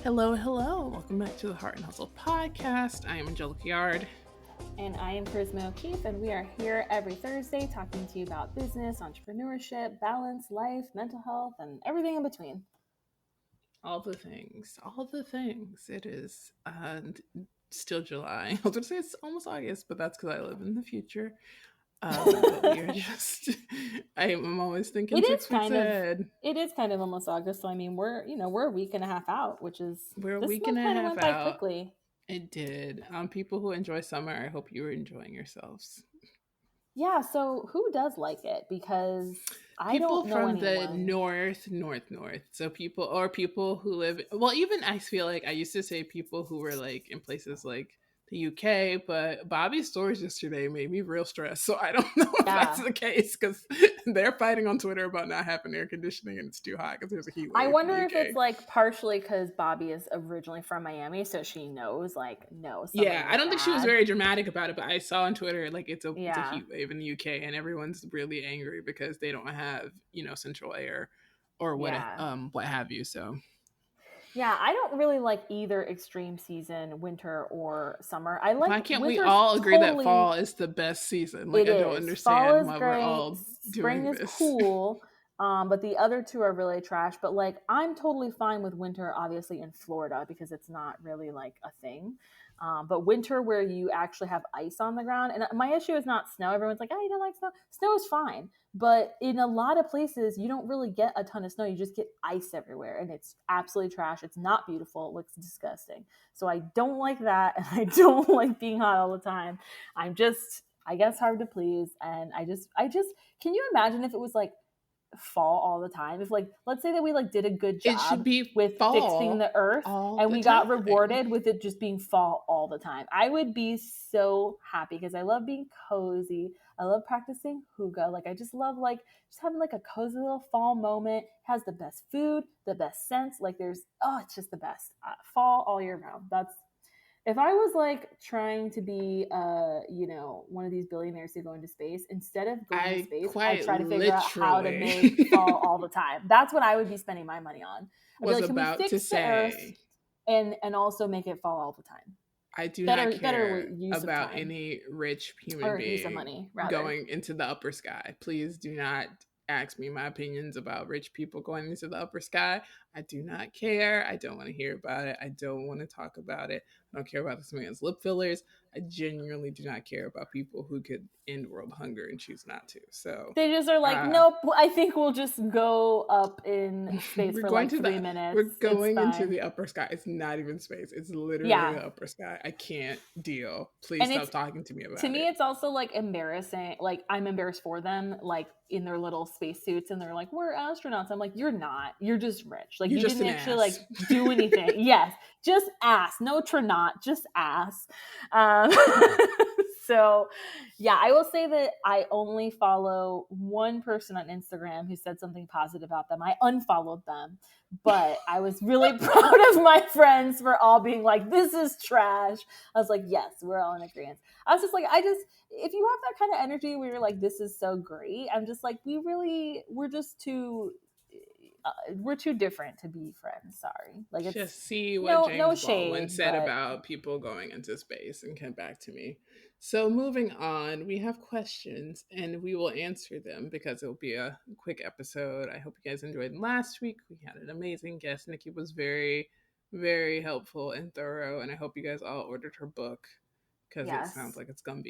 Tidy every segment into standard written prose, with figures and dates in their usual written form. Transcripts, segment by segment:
Hello, hello. Welcome back to the Heart and Hustle podcast. I am Angelica Yard. And I am Charisma O'Keefe, and we are here every Thursday talking to you about business, entrepreneurship, balance, life, mental health, and everything in between. All the things. All the things. It is still July. I was going to say it's almost August, but that's because I live in the future. But we are just, I'm always thinking It 6 weeks ahead. It is kind of almost August, so I mean, we're a week and a half out, which is, We're a this week and month a kind of half went by out. quickly. It did. People who enjoy summer, I hope you are enjoying yourselves. Yeah, so who does like it? Because I People don't know from the anyone. north. So people who live, well, even I feel like I used to say people who were like in places like the UK, but Bobby's stories yesterday made me real stressed. So I don't know if that's Yeah. the case because they're fighting on Twitter about not having air conditioning and it's too hot because there's a heat I wave in the wonder if UK. it's like partially because Bobby is originally from Miami, so she knows like, no, Yeah, summer I is don't think she was bad. very dramatic about it, but I saw on Twitter like it's a Yeah. heat wave in the UK and everyone's really angry because they don't have, central air or Yeah. what have you. So Yeah, I don't really like either extreme season, winter or summer. I like why can't we winter's all agree that totally, fall is the best season? Like it I don't is. Fall understand is why we're great, all spring doing is this. cool, but the other two are really trash. But like, I'm totally fine with winter, obviously in Florida because it's not really like a thing. But winter where you actually have ice on the ground, and my issue is not snow. Everyone's like, "Oh, you don't like snow." Snow is fine, but in a lot of places, you don't really get a ton of snow. You just get ice everywhere, and it's absolutely trash. It's not beautiful. It looks disgusting. So I don't like that, and I don't like being hot all the time. I'm just, I guess, hard to please, and I just, can you imagine if it was like fall all the time? If like, let's say that we like did a good It should job be with fixing the fall earth all and the we got time. rewarded with it just being fall all the time, I would be so happy because I love being cozy. I love practicing hygge. Like, I just love like just having like a cozy little fall moment. It has the best food, the best scents. Like, there's, oh, it's just the best. Fall all year round. That's, if I was like trying to be one of these billionaires who go into space, instead of going into I space, I'd quite try to figure out how to literally make fall all the time. That's what I would be spending my money on. I'd be was like, can we about to fix the earth say and also make it fall all the time? I do not Better care use of about time, any rich human or use of being money rather. going into the upper sky. Please do not ask me my opinions about rich people going into the upper sky. I do not care. I don't want to hear about it. I don't want to talk about it. I don't care about this man's lip fillers. I genuinely do not care about people who could end world hunger and choose not to. So, They just are like, uh, nope, I think we'll just go up in space we're for going like to three the minutes. we're It's going into fine. the upper sky. It's not even space. It's literally Yeah. the upper sky. I can't deal. Please And stop it's, talking to me to about me, it. it's also like embarrassing. Like, I'm embarrassed for them, like in their little spacesuits, and they're like, "We're astronauts." I'm like, "You're not. You're just rich. Like, You're you just didn't an actually like ass. do anything." Yes, just ass. No, not just ass. Um, so, yeah, I will say that I only follow one person on Instagram who said something positive about them. I unfollowed them, but I was really proud of my friends for all being like, "This is trash." I was like, yes, we're all in agreement. I was just like, if you have that kind of energy where you're like, this is so great, I'm just like, we're just too, we're too different to be friends. Sorry. Like, it's Just see what no James Baldwin shade, said but about people going into space and come back to me. So, moving on, we have questions and we will answer them because it will be a quick episode. I hope you guys enjoyed last week. We had an amazing guest. Nikki was very, very helpful and thorough. And I hope you guys all ordered her book because it sounds yes. like it's gonna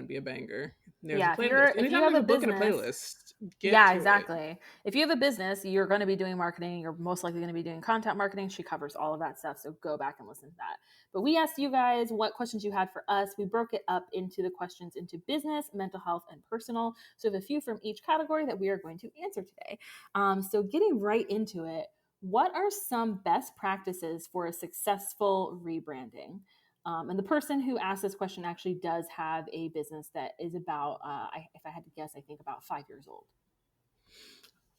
be a banger. There's a Yeah, playlist. if you Anytime have there's a a book and a business, playlist, get yeah, to it. exactly. If you have a business, you're going to be doing marketing. You're most likely going to be doing content marketing. She covers all of that stuff. So go back and listen to that. But we asked you guys what questions you had for us. We broke it up into the questions into business, mental health, and personal. So we have a few from each category that we are going to answer today. So getting right into it, what are some best practices for a successful rebranding? And the person who asked this question actually does have a business that is about, if I had to guess, I think about 5 years old.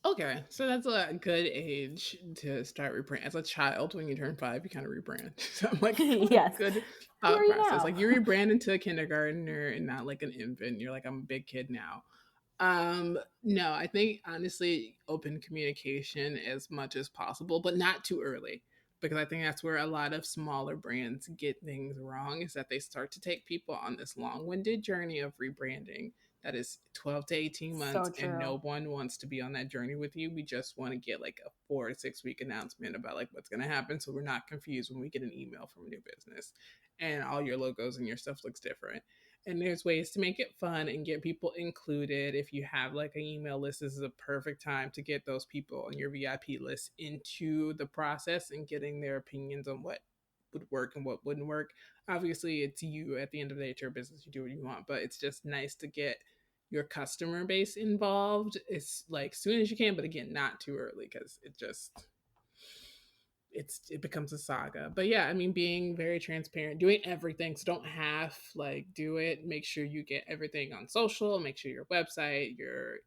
Okay, so that's a good age to start rebrand. As a child, when you turn 5, you kind of rebrand. So I'm like, what a Yes. good Who are thought you process. now? Like you rebrand into a kindergartner and not like an infant. You're like, I'm a big kid now. No, I think honestly, open communication as much as possible, but not too early. because I think that's where a lot of smaller brands get things wrong, is that they start to take people on this long-winded journey of rebranding that is 12 to 18 So months, and true. no one wants to be on that journey with you. We just want to get like a 4 to 6 week announcement about like what's going to happen, so we're not confused when we get an email from a new business and all your logos and your stuff looks different. And there's ways to make it fun and get people included. If you have like an email list, this is a perfect time to get those people on your VIP list into the process and getting their opinions on what would work and what wouldn't work. Obviously, it's you at the end of the day, it's your business, you do what you want, but it's just nice to get your customer base involved. It's like soon as you can, but again, not too early, because it becomes a saga. But yeah, I mean, being very transparent, doing everything. So don't half like do it. Make sure you get everything on social. Make sure your website, your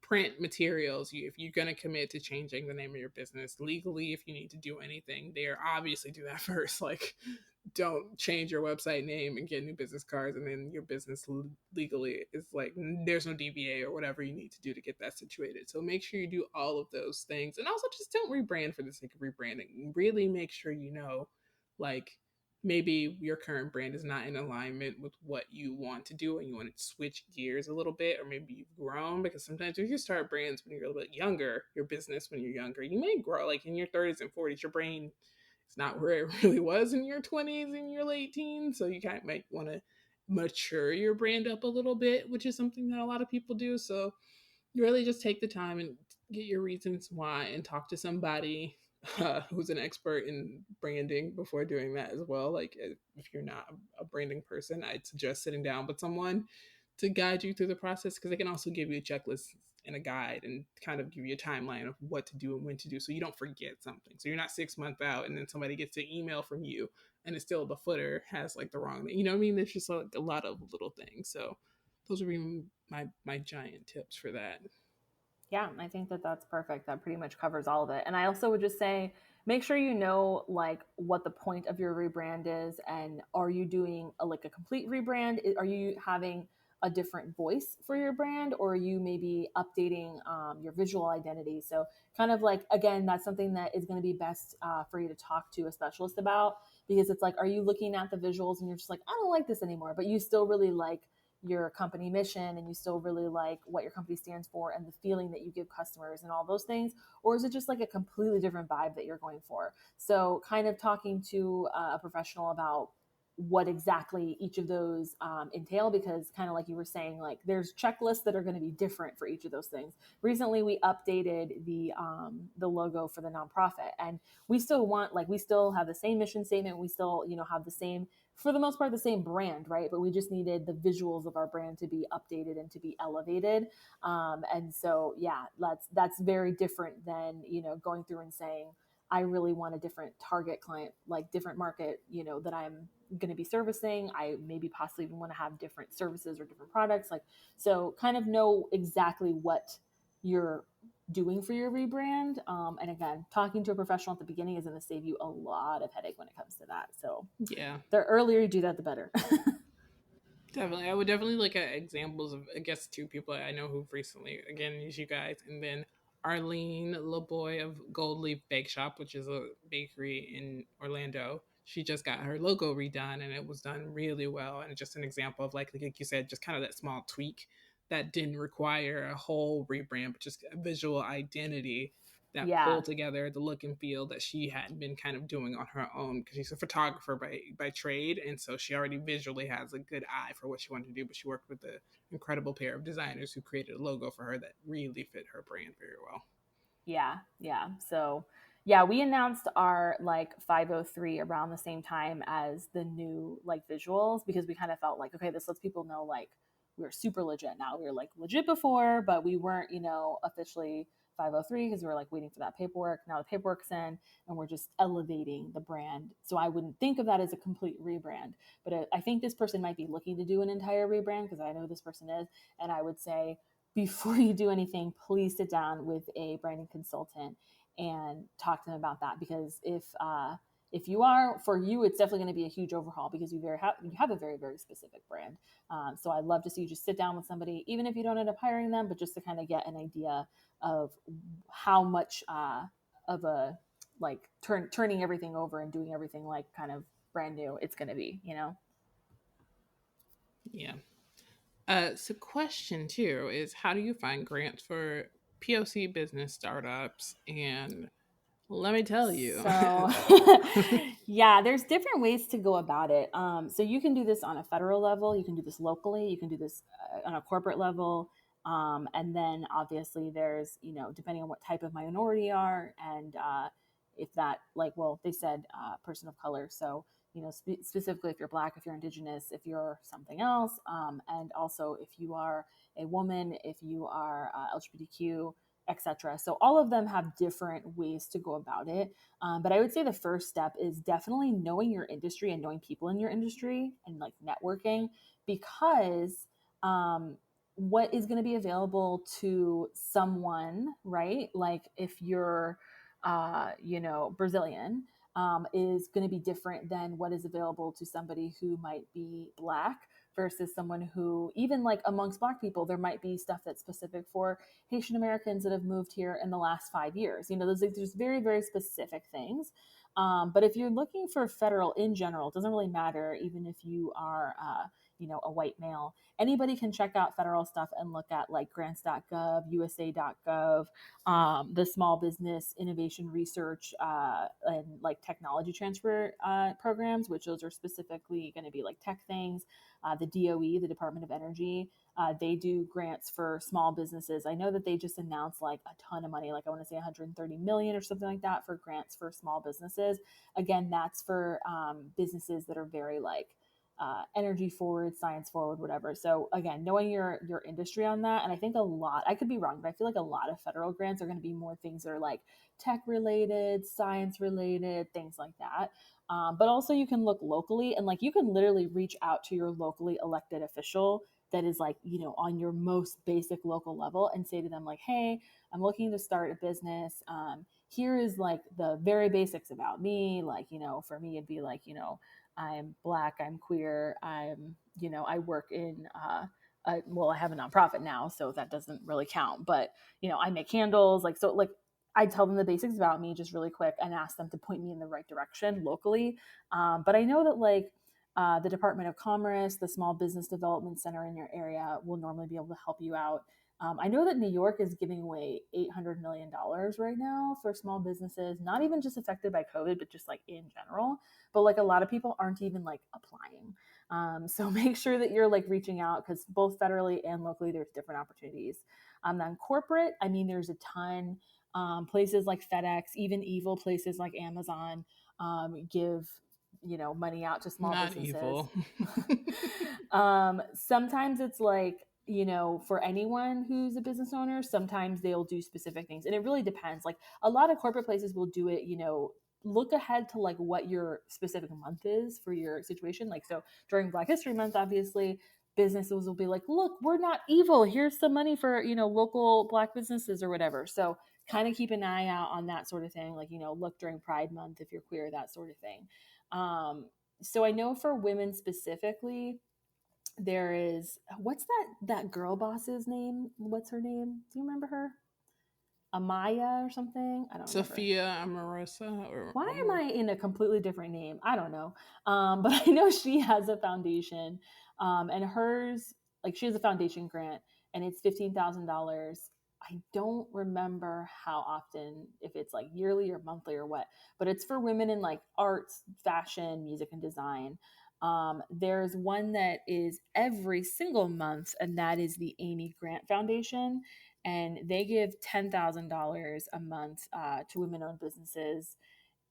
print materials. If you're gonna commit to changing the name of your business legally, if you need to do anything, there obviously do that first. Like, don't change your website name and get new business cards, and then your business legally is like there's no DBA or whatever you need to do to get that situated. So make sure you do all of those things, and also just don't rebrand for the sake of rebranding. Really make sure you know, like, maybe your current brand is not in alignment with what you want to do and you want to switch gears a little bit, or maybe you've grown, because sometimes if you start brands when you're a little bit younger, your business when you're younger, you may grow. Like in your 30s and 40s, your brain, it's not where it really was in your 20s and your late teens. So you kind of might want to mature your brand up a little bit, which is something that a lot of people do. So you really just take the time and get your reasons why and talk to somebody who's an expert in branding before doing that as well. Like, if you're not a branding person, I'd suggest sitting down with someone to guide you through the process, because they can also give you a checklist and a guide and kind of give you a timeline of what to do and when to do, so you don't forget something. So you're not 6 months out and then somebody gets an email from you and it's still the footer has like the wrong thing. You know what I mean? There's just like a lot of little things. So those would be my giant tips for that. Yeah, I think that that's perfect. That pretty much covers all of it. And I also would just say, make sure you know like what the point of your rebrand is, and are you doing like a complete rebrand? Are you having a different voice for your brand, or are you maybe updating your visual identity? So kind of like, again, that's something that is going to be best for you to talk to a specialist about, because it's like, are you looking at the visuals and you're just like, I don't like this anymore, but you still really like your company mission and you still really like what your company stands for and the feeling that you give customers and all those things? Or is it just like a completely different vibe that you're going for? So kind of talking to a professional about what exactly each of those entail, because kind of like you were saying, like there's checklists that are going to be different for each of those things. Recently we updated the logo for the nonprofit, and we still want, like, we still have the same mission statement, we still, you know, have the same, for the most part, the same brand, right? But we just needed the visuals of our brand to be updated and to be elevated. And so, yeah, that's very different than, you know, going through and saying, I really want a different target client, like different market, you know, that I'm going to be servicing. I maybe possibly even want to have different services or different products. Like, so kind of know exactly what you're doing for your rebrand. And again, talking to a professional at the beginning is going to save you a lot of headache when it comes to that. So Yeah. the earlier you do that, the better. Definitely. I would definitely look at examples of, I guess, two people I know who've recently, again, is you guys, and then Arlene LeBoy of Gold Leaf Bake Shop, which is a bakery in Orlando. She just got her logo redone and it was done really well. And it's just an example of, like you said, just kind of that small tweak that didn't require a whole rebrand, but just a visual identity that Yeah. pulled together the look and feel that she had been kind of doing on her own, because she's a photographer by trade, and so she already visually has a good eye for what she wanted to do. But she worked with an incredible pair of designers who created a logo for her that really fit her brand very well. Yeah, yeah. So, yeah, we announced our like 503 around the same time as the new like visuals, because we kind of felt like, okay, this lets people know like we're super legit now. We were like legit before, but we weren't, you know, officially 503 because we were like waiting for that paperwork. Now the paperwork's in and we're just elevating the brand. So I wouldn't think of that as a complete rebrand, but I think this person might be looking to do an entire rebrand, because I know this person is. And I would say, before you do anything, please sit down with a branding consultant and talk to them about that. Because if you are, for you, it's definitely going to be a huge overhaul, because you have a very, very specific brand. So I'd love to see you just sit down with somebody, even if you don't end up hiring them, but just to kind of get an idea of how much of a like turning everything over and doing everything like kind of brand new it's going to be, you know. Yeah. So question two is, how do you find grants for POC business startups? And let me tell you. So, yeah, there's different ways to go about it. So you can do this on a federal level, you can do this locally, you can do this on a corporate level, and then obviously there's, you know, depending on what type of minority you are, and if that, like, well, they said person of color, so you know, specifically if you're Black, if you're Indigenous, if you're something else, and also if you are a woman, if you are LGBTQ, etc. So all of them have different ways to go about it. But I would say the first step is definitely knowing your industry and knowing people in your industry and like networking, because what is going to be available to someone, right? Like if you're, you know, Brazilian, is going to be different than what is available to somebody who might be Black versus someone who, even like amongst Black people, there might be stuff that's specific for Haitian Americans that have moved here in the last 5 years. You know, there's very, very specific things. But if you're looking for federal in general, it doesn't really matter, even if you are, you know, a white male. Anybody can check out federal stuff and look at like grants.gov, USA.gov, the Small Business Innovation Research and like technology transfer programs, which those are specifically going to be like tech things. The DOE, the Department of Energy, they do grants for small businesses. I know that they just announced like a ton of money, like I want to say 130 million or something like that for grants for small businesses. Again, that's for businesses that are very like energy forward, science forward, whatever. So again, knowing your industry on that, and I think a lot, I could be wrong, but I feel like a lot of federal grants are going to be more things that are like tech related, science related, things like that. But also you can look locally, and like you can literally reach out to your locally elected official that is like, you know, on your most basic local level and say to them like, hey, I'm looking to start a business. Here is like the very basics about me. Like, you know, for me, it'd be like, you know, I'm Black, I'm queer, I'm, you know, I work in, well, I have a nonprofit now, so that doesn't really count, but, you know, I make candles. Like, so like, I tell them the basics about me just really quick and ask them to point me in the right direction locally. But I know that like, the Department of Commerce, the Small Business Development Center in your area will normally be able to help you out. I know that New York is giving away $800 million right now for small businesses, not even just affected by COVID, but just like in general. But like a lot of people aren't even like applying. So make sure that you're like reaching out, because both federally and locally, there's different opportunities. Then corporate, I mean, there's a ton. Places like FedEx, even evil places like Amazon, give, you know, money out to small Not businesses. evil. Sometimes it's like, you know, for anyone who's a business owner, sometimes they'll do specific things, and it really depends. Like a lot of corporate places will do it, you know, look ahead to like what your specific month is for your situation. Like, so during Black History Month, obviously businesses will be like, look, we're not evil, here's some money for, you know, local Black businesses or whatever. So kind of keep an eye out on that sort of thing. Like, you know, look during Pride Month if you're queer, that sort of thing. So I know for women specifically, there is, what's that girl boss's name? What's her name? Do you remember her? Amaya or something? I don't remember. Sophia Amorosa or Why am Amor. I in a completely different name? I don't know. But I know she has a foundation, and hers, like she has a foundation grant, and it's $15,000. I don't remember how often, if it's like yearly or monthly or what, but it's for women in like arts, fashion, music, and design. There's one that is every single month, and that is the Amy Grant Foundation, and they give $10,000 a month to women-owned businesses.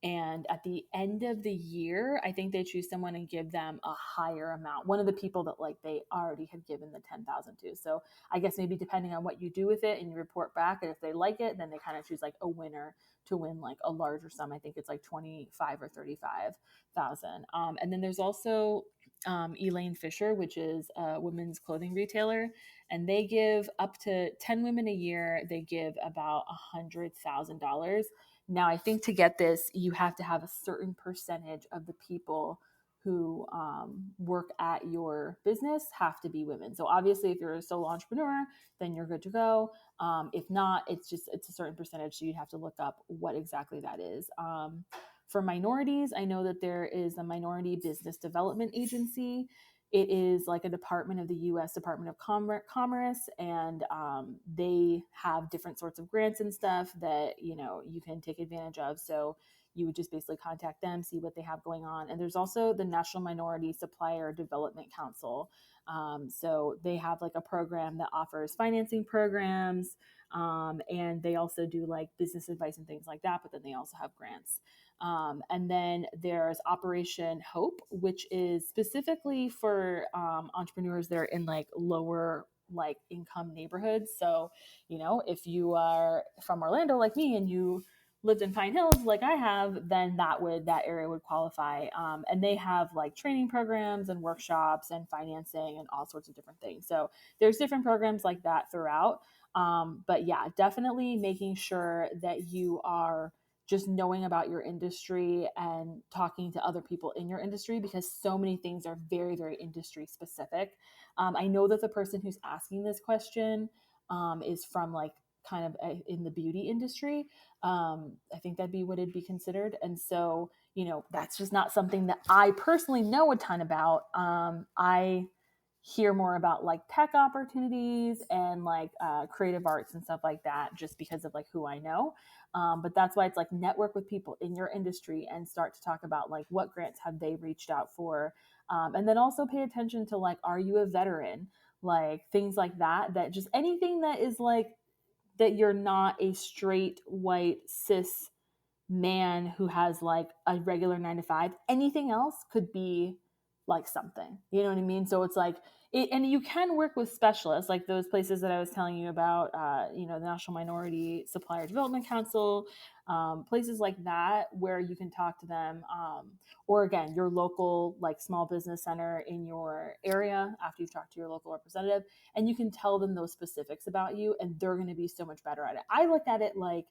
And at the end of the year, I think they choose someone and give them a higher amount, one of the people that like they already had given the 10,000 to. So I guess maybe depending on what you do with it and you report back, and if they like it, then they kind of choose like a winner to win like a larger sum. I think it's like 25 or 35,000. And then there's also Elaine Fisher, which is a women's clothing retailer, and they give up to 10 women a year. They give about $100,000. Now, I think to get this, you have to have a certain percentage of the people who work at your business have to be women. So obviously, if you're a solo entrepreneur, then you're good to go. If not, it's a certain percentage, so you'd have to look up what exactly that is. For minorities, I know that there is a minority business development agency. It is like a department of the U.S. Department of Commerce, and they have different sorts of grants and stuff that you can take advantage of. So you would just basically contact them, see what they have going on. And there's also the National Minority Supplier Development Council. So they have like a program that offers financing programs, and they also do like business advice and things like that. But then they also have grants. And then there's Operation Hope, which is specifically for entrepreneurs that are in like lower like income neighborhoods. So, if you are from Orlando like me and you lived in Pine Hills like I have, then that area would qualify. And they have like training programs and workshops and financing and all sorts of different things. So there's different programs like that throughout. But yeah, definitely making sure that you are just knowing about your industry and talking to other people in your industry, because so many things are very, very industry specific. I know that the person who's asking this question is from like kind of in the beauty industry. I think that'd be what it'd be considered. And so, that's just not something that I personally know a ton about. I hear more about like tech opportunities and like creative arts and stuff like that, just because of like who I know. But that's why it's like network with people in your industry and start to talk about like what grants have they reached out for. And then also pay attention to like, are you a veteran? Like things like that, that just anything that is like that you're not a straight white cis man who has like a regular 9 to 5. Anything else could be like something, you know what I mean? So it's like and you can work with specialists like those places that I was telling you about, the National Minority Supplier Development Council, places like that where you can talk to them, or again your local like small business center in your area after you've talked to your local representative, and you can tell them those specifics about you, and they're going to be so much better at it. I look at it like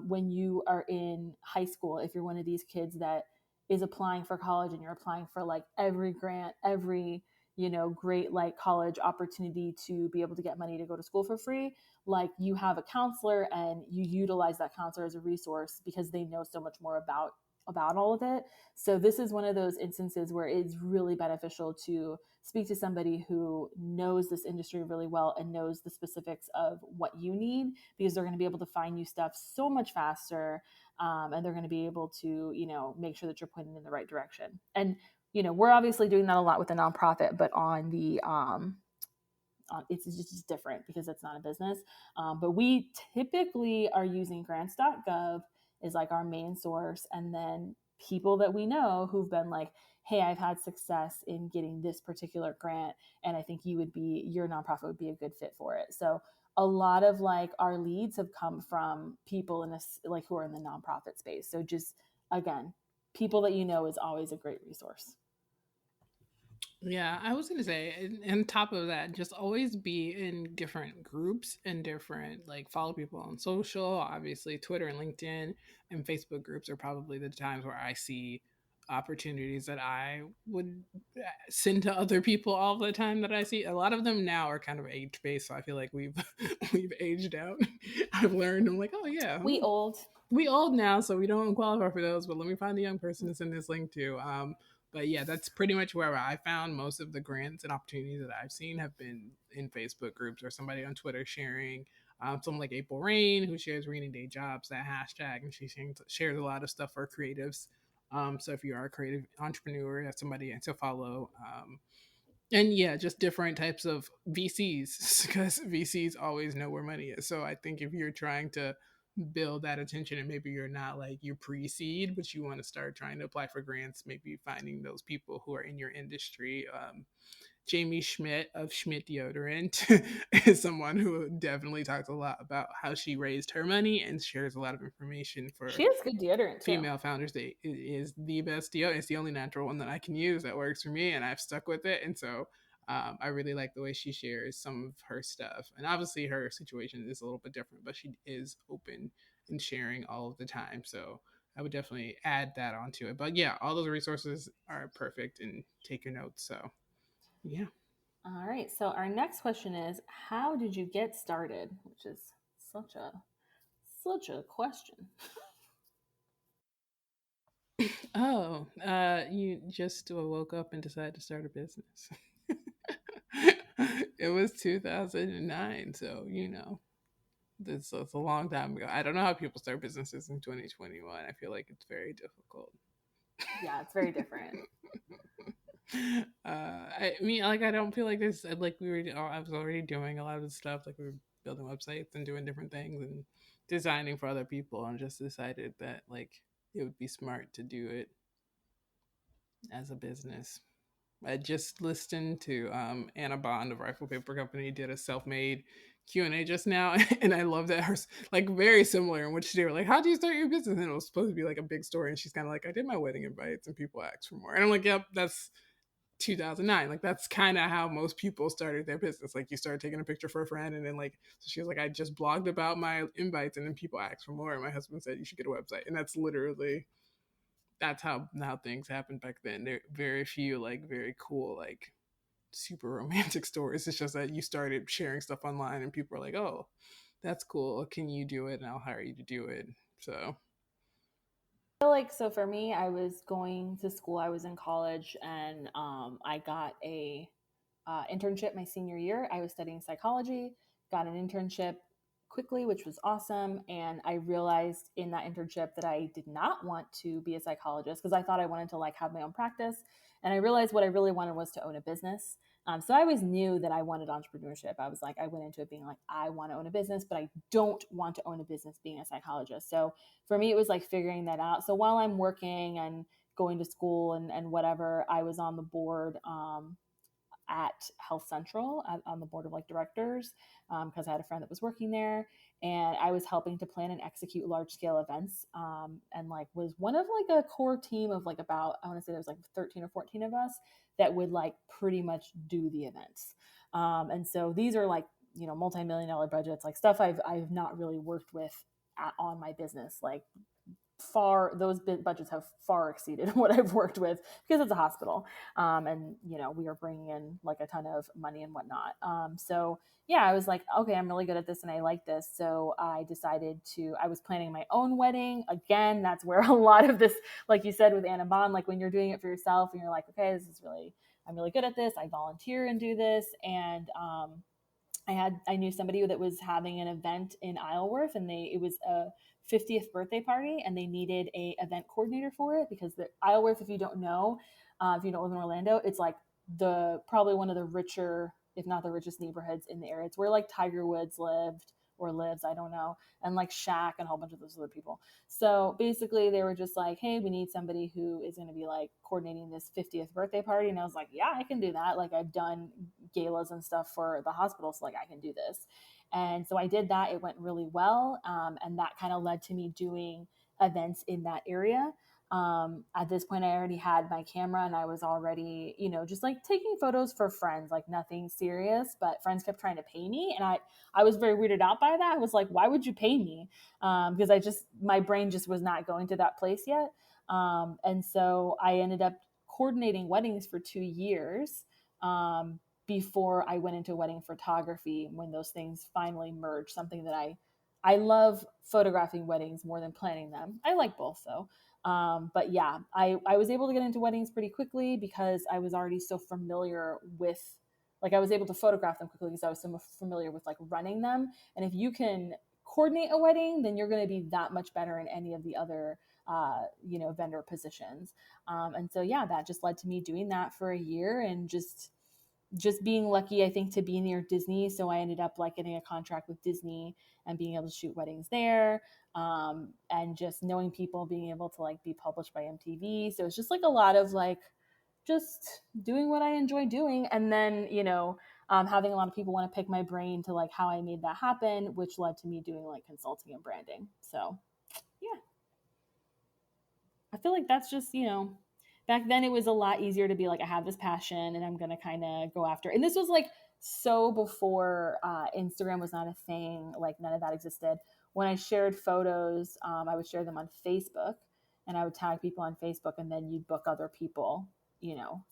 when you are in high school, if you're one of these kids that is applying for college and you're applying for like every grant, every great like college opportunity to be able to get money to go to school for free, like you have a counselor and you utilize that counselor as a resource because they know so much more about all of it. So this is one of those instances where it's really beneficial to speak to somebody who knows this industry really well and knows the specifics of what you need, because they're going to be able to find you stuff so much faster, and they're going to be able to make sure that you're pointing in the right direction. And we're obviously doing that a lot with a nonprofit, but on the it's just different because it's not a business. But we typically are using grants.gov is like our main source, and then people that we know who've been like, hey, I've had success in getting this particular grant, and I think your nonprofit would be a good fit for it. So a lot of like our leads have come from people in this like who are in the nonprofit space. So just again, people that is always a great resource. Yeah, I was gonna say, and top of that, just always be in different groups and different, like, follow people on social. Obviously, Twitter and LinkedIn and Facebook groups are probably the times where I see opportunities that I would send to other people all the time that I see. A lot of them now are kind of age based, so I feel like we've we've aged out. I've learned. I'm like, oh yeah, We old. we old now, so we don't qualify for those. But let me find a young person to send this link to. But yeah, that's pretty much where I found most of the grants and opportunities that I've seen have been in Facebook groups or somebody on Twitter sharing. Someone like April Rain, who shares Rainy Day Jobs, that hashtag, and she shares a lot of stuff for creatives. So if you are a creative entrepreneur, that's somebody to follow. And yeah, just different types of VCs because VCs always know where money is. So I think if you're trying to build that attention and maybe you're not like you pre-seed, but you want to start trying to apply for grants, maybe finding those people who are in your industry. Jamie Schmidt of Schmidt Deodorant is someone who definitely talks a lot about how she raised her money and shares a lot of information She for has good deodorant too. female founders. It is the best deal. It's the only natural one that I can use that works for me, and I've stuck with it. And so I really like the way she shares some of her stuff. And obviously, her situation is a little bit different, but she is open and sharing all of the time. So I would definitely add that onto it. But yeah, all those resources are perfect, and take your notes. So yeah. All right. So our next question is, how did you get started? Which is such a such a question. Oh, you just woke up and decided to start a business. It was 2009, so it's a long time ago. I don't know how people start businesses in 2021. I feel like it's very difficult. Yeah, it's very different. I mean, like, I don't feel like this. Like, I was already doing a lot of stuff. Like, we were building websites and doing different things and designing for other people, and just decided that like it would be smart to do it as a business. I just listened to Anna Bond of Rifle Paper Company did a self-made Q&A just now, and I love that hers like very similar, in which they were like, "How do you start your business?" And it was supposed to be like a big story, and she's kind of like, "I did my wedding invites, and people asked for more," and I'm like, "Yep, that's 2009. Like that's kind of how most people started their business. Like you start taking a picture for a friend, and then like so she was like, I just blogged about my invites, and then people asked for more. And my husband said you should get a website, and that's literally that's how things happened back then. There are very few like very cool like super romantic stories. It's just that you started sharing stuff online, and people are like, oh, that's cool. Can you do it? And I'll hire you to do it. So I feel like so for me, I was going to school. I was in college, and I got a internship my senior year. I was studying psychology, got an internship quickly, which was awesome. And I realized in that internship that I did not want to be a psychologist because I thought I wanted to like have my own practice. And I realized what I really wanted was to own a business. So I always knew that I wanted entrepreneurship. I was like, I went into it being like, I want to own a business, but I don't want to own a business being a psychologist. So for me, it was like figuring that out. So while I'm working and going to school and whatever, I was on the board at Health Central on the board of like directors because I had a friend that was working there, and I was helping to plan and execute large scale events, and like was one of like a core team of like about I want to say there was like 13 or 14 of us that would like pretty much do the events, and so these are like multi-million dollar budgets, like stuff I've not really worked with on my business, like far those budgets have far exceeded what I've worked with because it's a hospital, and we are bringing in like a ton of money and whatnot. So yeah, I was like, okay, I'm really good at this and I like this. So I decided to. I was planning my own wedding again. That's where a lot of this, like you said with Anna Bond, like when you're doing it for yourself and you're like, okay, I'm really good at this. I volunteer and do this, and I knew somebody that was having an event in Isleworth, and it was a 50th birthday party, and they needed a event coordinator for it because the Isleworth, if you don't know, if you don't live in Orlando, it's like the probably one of the richer, if not the richest neighborhoods in the area. It's where like Tiger Woods lived or lives, I don't know, and like Shaq and a whole bunch of those other people. So basically, they were just like, "Hey, we need somebody who is going to be like coordinating this 50th birthday party." And I was like, "Yeah, I can do that. Like I've done galas and stuff for the hospital, so like I can do this." And so I did that. It went really well, and that kind of led to me doing events in that area. At this point, I already had my camera, and I was already, just like taking photos for friends, like nothing serious. But friends kept trying to pay me, and I was very weirded out by that. I was like, "Why would you pay me?" Because my brain just was not going to that place yet. And so I ended up coordinating weddings for 2 years. Before I went into wedding photography, when those things finally merged, something that I love photographing weddings more than planning them. I like both though. But yeah, I was able to get into weddings pretty quickly because I was already so familiar with, like, I was able to photograph them quickly because I was so familiar with like running them. And if you can coordinate a wedding, then you're going to be that much better in any of the other vendor positions. And so yeah, that just led to me doing that for a year and just being lucky, I think, to be near Disney. So I ended up like getting a contract with Disney and being able to shoot weddings there. And just knowing people, being able to like be published by MTV. So it's just like a lot of like just doing what I enjoy doing. And then, having a lot of people want to pick my brain to like how I made that happen, which led to me doing like consulting and branding. So yeah, I feel like that's just, back then it was a lot easier to be like, I have this passion and I'm going to kind of go after. And this was like so before Instagram was not a thing, like none of that existed. When I shared photos, I would share them on Facebook. and I would tag people on Facebook, and then you'd book other people,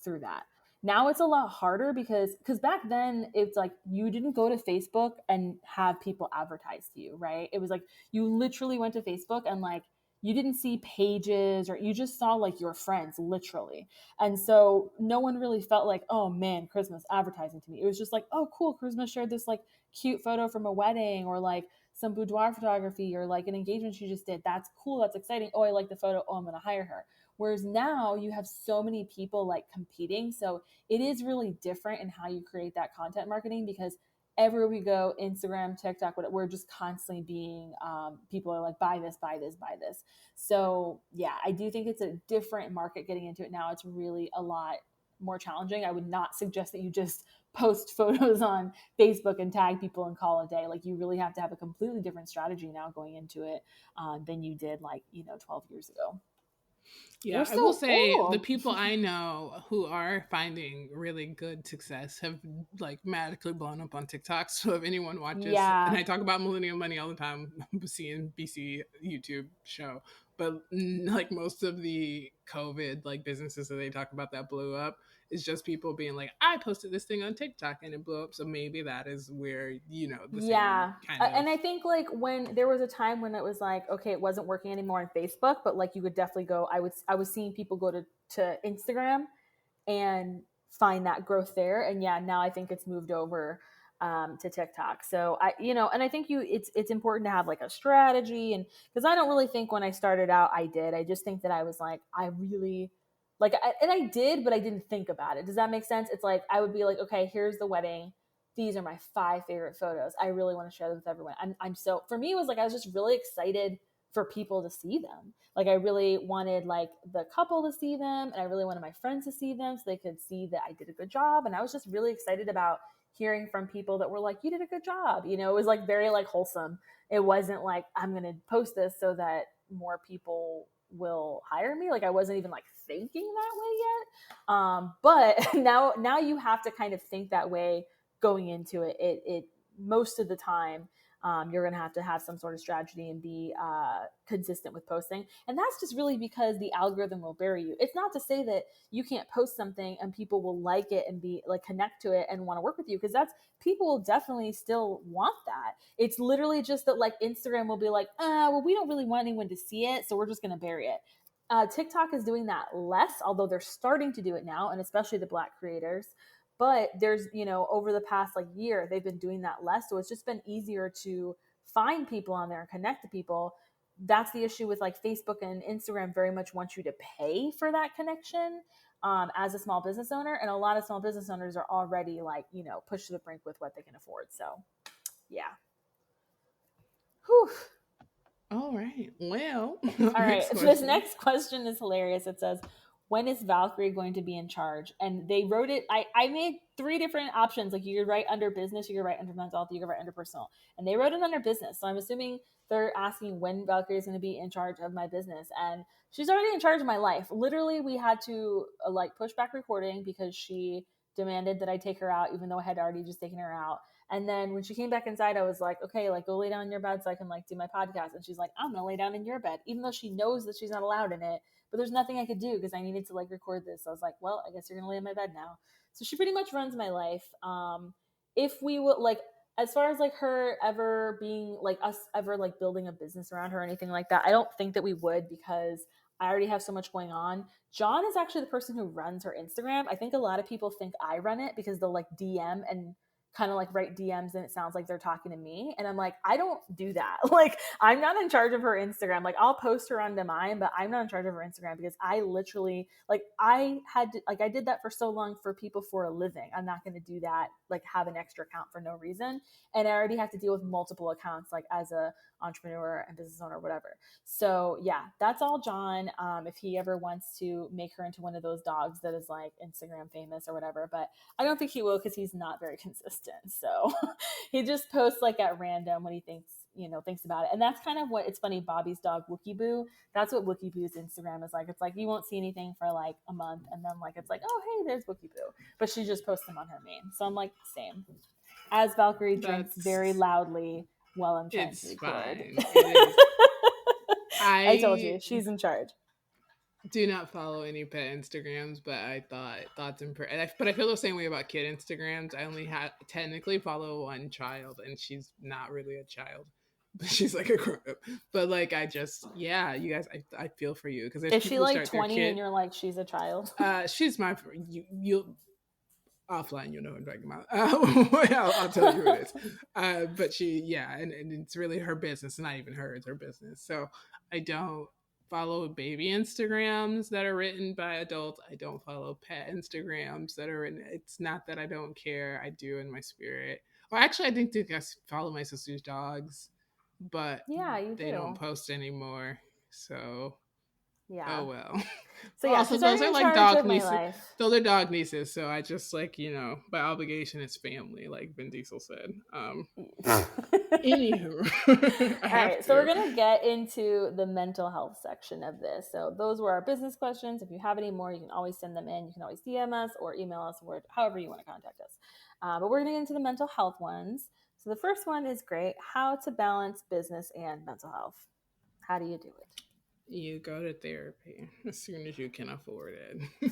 through that. Now it's a lot harder because back then it's like you didn't go to Facebook and have people advertise to you, right? It was like you literally went to Facebook and like you didn't see pages, or you just saw like your friends literally. And so no one really felt like, oh man, Christmas advertising to me. It was just like, oh cool, Christmas shared this like cute photo from a wedding, or like some boudoir photography, or like an engagement she just did. That's cool. That's exciting. Oh, I like the photo. Oh, I'm going to hire her. Whereas now you have so many people like competing. So it is really different in how you create that content marketing, because everywhere we go, Instagram, TikTok, whatever, we're just constantly being, people are like, buy this, buy this, buy this. So yeah, I do think it's a different market getting into it now. It's really a lot more challenging. I would not suggest that you just post photos on Facebook and tag people and call it a day. Like you really have to have a completely different strategy now going into it, than you did like, 12 years ago. You're Yeah, I will so say the old. people I know who are finding really good success have like magically blown up on TikTok. So if anyone watches, and Yeah. I talk about Millennial Money all the time, CNBC YouTube show, but like most of the COVID like businesses that they talk about that blew up is just people being like, I posted this thing on TikTok and it blew up. So maybe that is where, the same Yeah. kind of. And I think like when there was a time when it was like, okay, it wasn't working anymore on Facebook, but like you would definitely go, I was seeing people go to Instagram and find that growth there. And yeah, now I think it's moved over, to TikTok. So and I think it's important to have like a strategy, and because I don't really think when I started out I did. I just think that I was like, I really and I did, but I didn't think about it. Does that make sense? It's like I would be like, okay, here's the wedding. These are my 5 favorite photos. I really want to share them with everyone. I'm so, for me, it was like I was just really excited for people to see them. Like I really wanted like the couple to see them, and I really wanted my friends to see them so they could see that I did a good job. And I was just really excited about hearing from people that were like, you did a good job. It was like very like wholesome. It wasn't like I'm going to post this so that more people will hire me. Like I wasn't even like thinking that way yet. But now you have to kind of think that way going into it. It most of the time, you're going to have some sort of strategy and be, consistent with posting. And that's just really because the algorithm will bury you. It's not to say that you can't post something and people will like it and be like connect to it and want to work with you, because that's, people will definitely still want that. It's literally just that like Instagram will be like, well, we don't really want anyone to see it, so we're just going to bury it. TikTok is doing that less, although they're starting to do it now, and especially the Black creators. But there's, over the past like year, they've been doing that less. So it's just been easier to find people on there and connect to people. That's the issue with like Facebook and Instagram, very much want you to pay for that connection, as a small business owner. And a lot of small business owners are already like, pushed to the brink with what they can afford. So yeah. Whew. All right. Well, All right. next This question. next question is hilarious. It says, when is Valkyrie going to be in charge? And they wrote it, I made 3 different options. Like you could write under business, you could write under mental health, you could write under personal. And they wrote it under business. So I'm assuming they're asking when Valkyrie is going to be in charge of my business. And she's already in charge of my life. Literally, we had to like push back recording because she demanded that I take her out, even though I had already just taken her out. And then when she came back inside, I was like, okay, like go lay down in your bed so I can like do my podcast. And she's like, I'm gonna lay down in your bed, even though she knows that she's not allowed in it. But there's nothing I could do because I needed to like record this. So I was like, well, I guess you're gonna lay in my bed now. So she pretty much runs my life. If we would like, as far as like her ever being like us ever like building a business around her or anything like that, I don't think that we would, because I already have so much going on. John is actually the person who runs her Instagram. I think a lot of people think I run it because they'll like DM and kind of like write DMs and it sounds like they're talking to me. And I'm like, I don't do that. Like, I'm not in charge of her Instagram. Like, I'll post her onto mine, but I'm not in charge of her Instagram because I literally, like, I had to, like, I did that for so long for people for a living. I'm not going to do that, like, have an extra account for no reason. And I already have to deal with multiple accounts, like, as a entrepreneur and business owner, whatever. So, yeah, that's all John. If he ever wants to make her into one of those dogs that is like Instagram famous or whatever, but I don't think he will because he's not very consistent. So he just posts like at random when he thinks about it. And that's kind of what, it's funny, Bobby's dog Wookie Boo, that's what Wookie Boo's Instagram is like. It's like you won't see anything for like a month and then like it's like, oh hey, there's Wookie Boo. But she just posts them on her main. So I'm like, same. As Valkyrie drinks very That's loudly while I'm trying to it's record. fine. It is. I told I you, she's in charge. do not follow any pet Instagrams, but I thoughts and but I feel the same way about kid Instagrams. I only technically follow one child, and she's not really a child, but she's like a grown up. But like I just yeah, you guys, I feel for you because there's Is she people who like start their 20 and kid. you're like, she's a child? She's my you offline, you know who I'm talking about. I'll tell you who it is. But she, yeah, and it's really her business, not even her, it's her business. So I don't follow baby Instagrams that are written by adults. I don't follow pet Instagrams that are written. It's not that I don't care. I do in my spirit. Well, actually, I think I follow my sister's dogs, but Yeah, you they don't do. post anymore. So oh Yeah. well. So But yeah, also she's those already are in like charge dog of my nieces. life. Those are dog nieces, so I just like, by obligation it's family, like Vin Diesel said. Anywho, I All have right, so we're to. going to get into the mental health section of this. So those were our business questions. If you have any more, you can always send them in. You can always DM us or email us, or however you want to contact us. But we're going to get into the mental health ones. So the first one is great: how to balance business and mental health. How do you do it? You go to therapy as soon as you can afford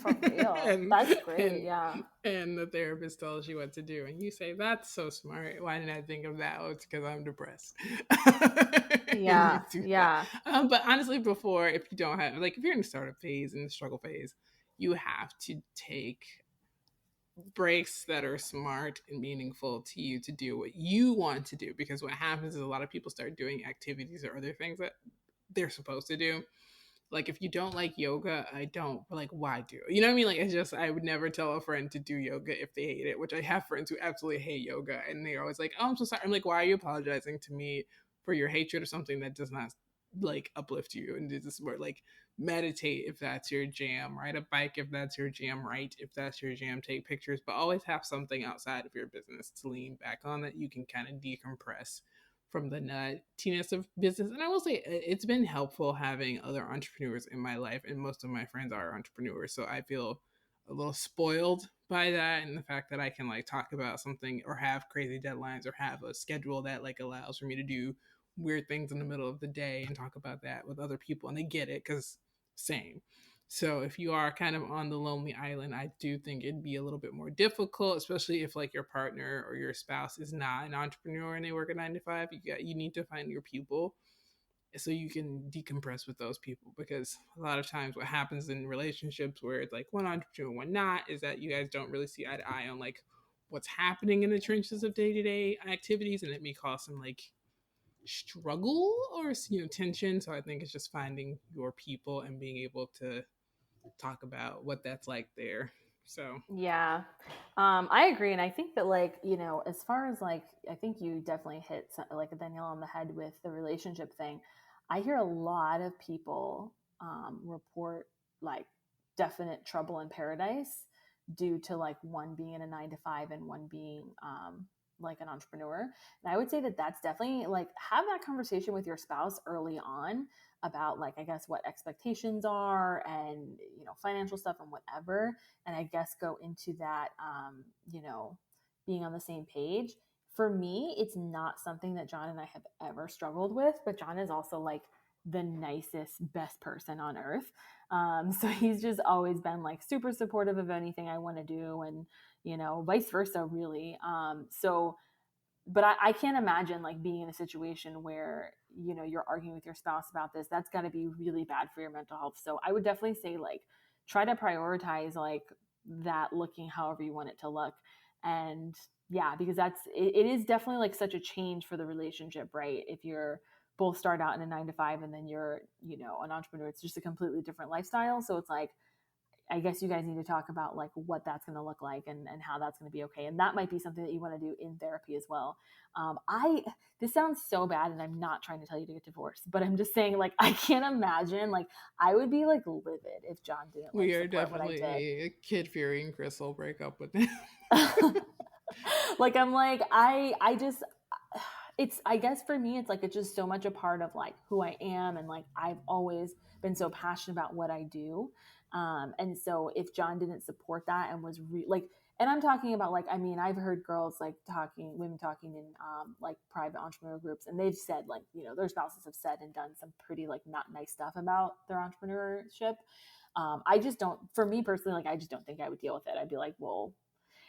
For it. real. and That's great. and Yeah. and the therapist tells you what to do and you say, "That's so smart. Why didn't I think of that?" Oh, it's because I'm depressed. And you Yeah. do that. Yeah. But honestly, before, if you don't have, like, if you're in the startup phase and the struggle phase, you have to take breaks that are smart and meaningful to you to do what you want to do, because what happens is a lot of people start doing activities or other things that they're supposed to do. Like, if you don't like yoga, I don't, like, why do, you know what I mean? Like, it's just, I would never tell a friend to do yoga if they hate it, which I have friends who absolutely hate yoga and they're always like, "Oh, I'm so sorry." I'm like, "Why are you apologizing to me for your hatred of something that does not like uplift you?" And this is where, like, meditate if that's your jam, ride a bike if that's your jam, write if that's your jam, take pictures, but always have something outside of your business to lean back on that you can kind of decompress from the nuttiness of business. And I will say it's been helpful having other entrepreneurs in my life, and most of my friends are entrepreneurs. So I feel a little spoiled by that, and the fact that I can like talk about something or have crazy deadlines or have a schedule that like allows for me to do weird things in the middle of the day and talk about that with other people, and they get it because same. So if you are kind of on the lonely island, I do think it'd be a little bit more difficult, especially if like your partner or your spouse is not an entrepreneur and they work a 9 to 5. You need to find your people so you can decompress with those people, because a lot of times what happens in relationships where it's like one entrepreneur, one not, is that you guys don't really see eye to eye on like what's happening in the trenches of day to day activities, and it may cause some like struggle or tension. So I think it's just finding your people and being able to talk about what that's like there. So Yeah, I agree, and I think that like as far as like I think you definitely hit like the nail on the head with the relationship thing. I hear a lot of people report like definite trouble in paradise due to like one being in a 9 to 5 and one being like an entrepreneur. And I would say that that's definitely like have that conversation with your spouse early on about like I guess what expectations are and financial stuff and whatever, and I guess go into that, being on the same page. For me, it's not something that John and I have ever struggled with, but John is also like the nicest, best person on earth. So he's just always been like super supportive of anything I want to do, and vice versa, really. But I can't imagine like being in a situation where you're arguing with your spouse about this. That's got to be really bad for your mental health. So I would definitely say like try to prioritize like that looking however you want it to look. And yeah, because it is definitely like such a change for the relationship, right? If you're both start out in a 9 to 5 and then you're an entrepreneur, it's just a completely different lifestyle. So it's like I guess you guys need to talk about like what that's going to look like, and how that's going to be okay. And that might be something that you want to do in therapy as well. This sounds so bad, and I'm not trying to tell you to get divorced, but I'm just saying like I can't imagine, like I would be like livid if John didn't like we are support what I did. definitely a kid fearing Chris will break up with him. Like I'm like I just it's I guess for me it's like it's just so much a part of like who I am, and like I've always been so passionate about what I do. And so if John didn't support that and was like And I'm talking about like, I mean, I've heard girls like women talking in like private entrepreneur groups, and they've said like, their spouses have said and done some pretty like not nice stuff about their entrepreneurship. I just don't, for me personally, like I just don't think I would deal with it. I'd be like, well,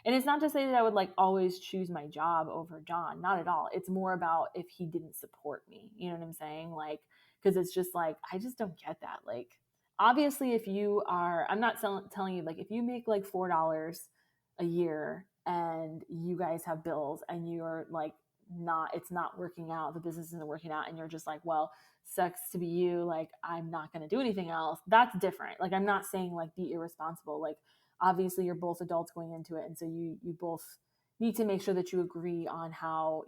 and it's not to say that I would like always choose my job over John, not at all. It's more about if he didn't support me, you know what I'm saying? Like, because it's just like, I just don't get that. Like, obviously, if you are, I'm not telling you, like, if you make like $4 a year and you guys have bills and you're like, it's not working out, the business isn't working out, and you're just like, well, sucks to be you, like I'm not going to do anything else, that's different. Like I'm not saying like be irresponsible, like obviously you're both adults going into it, and so you both need to make sure that you agree on how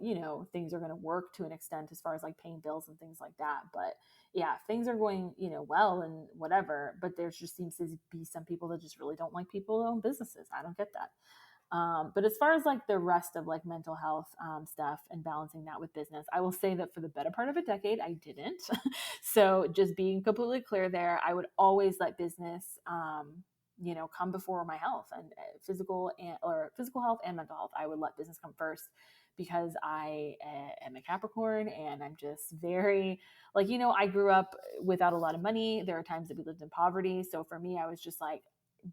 things are going to work to an extent as far as like paying bills and things like that. But yeah, things are going well and whatever, but there just seems to be some people that just really don't like people who own businesses. I don't get that. But as far as like the rest of like mental health stuff and balancing that with business, I will say that for the better part of a decade, I didn't. So just being completely clear there, I would always let business, come before my health and physical health and mental health. I would let business come first because I am a Capricorn, and I'm just very like, I grew up without a lot of money. There are times that we lived in poverty. So for me, I was just like,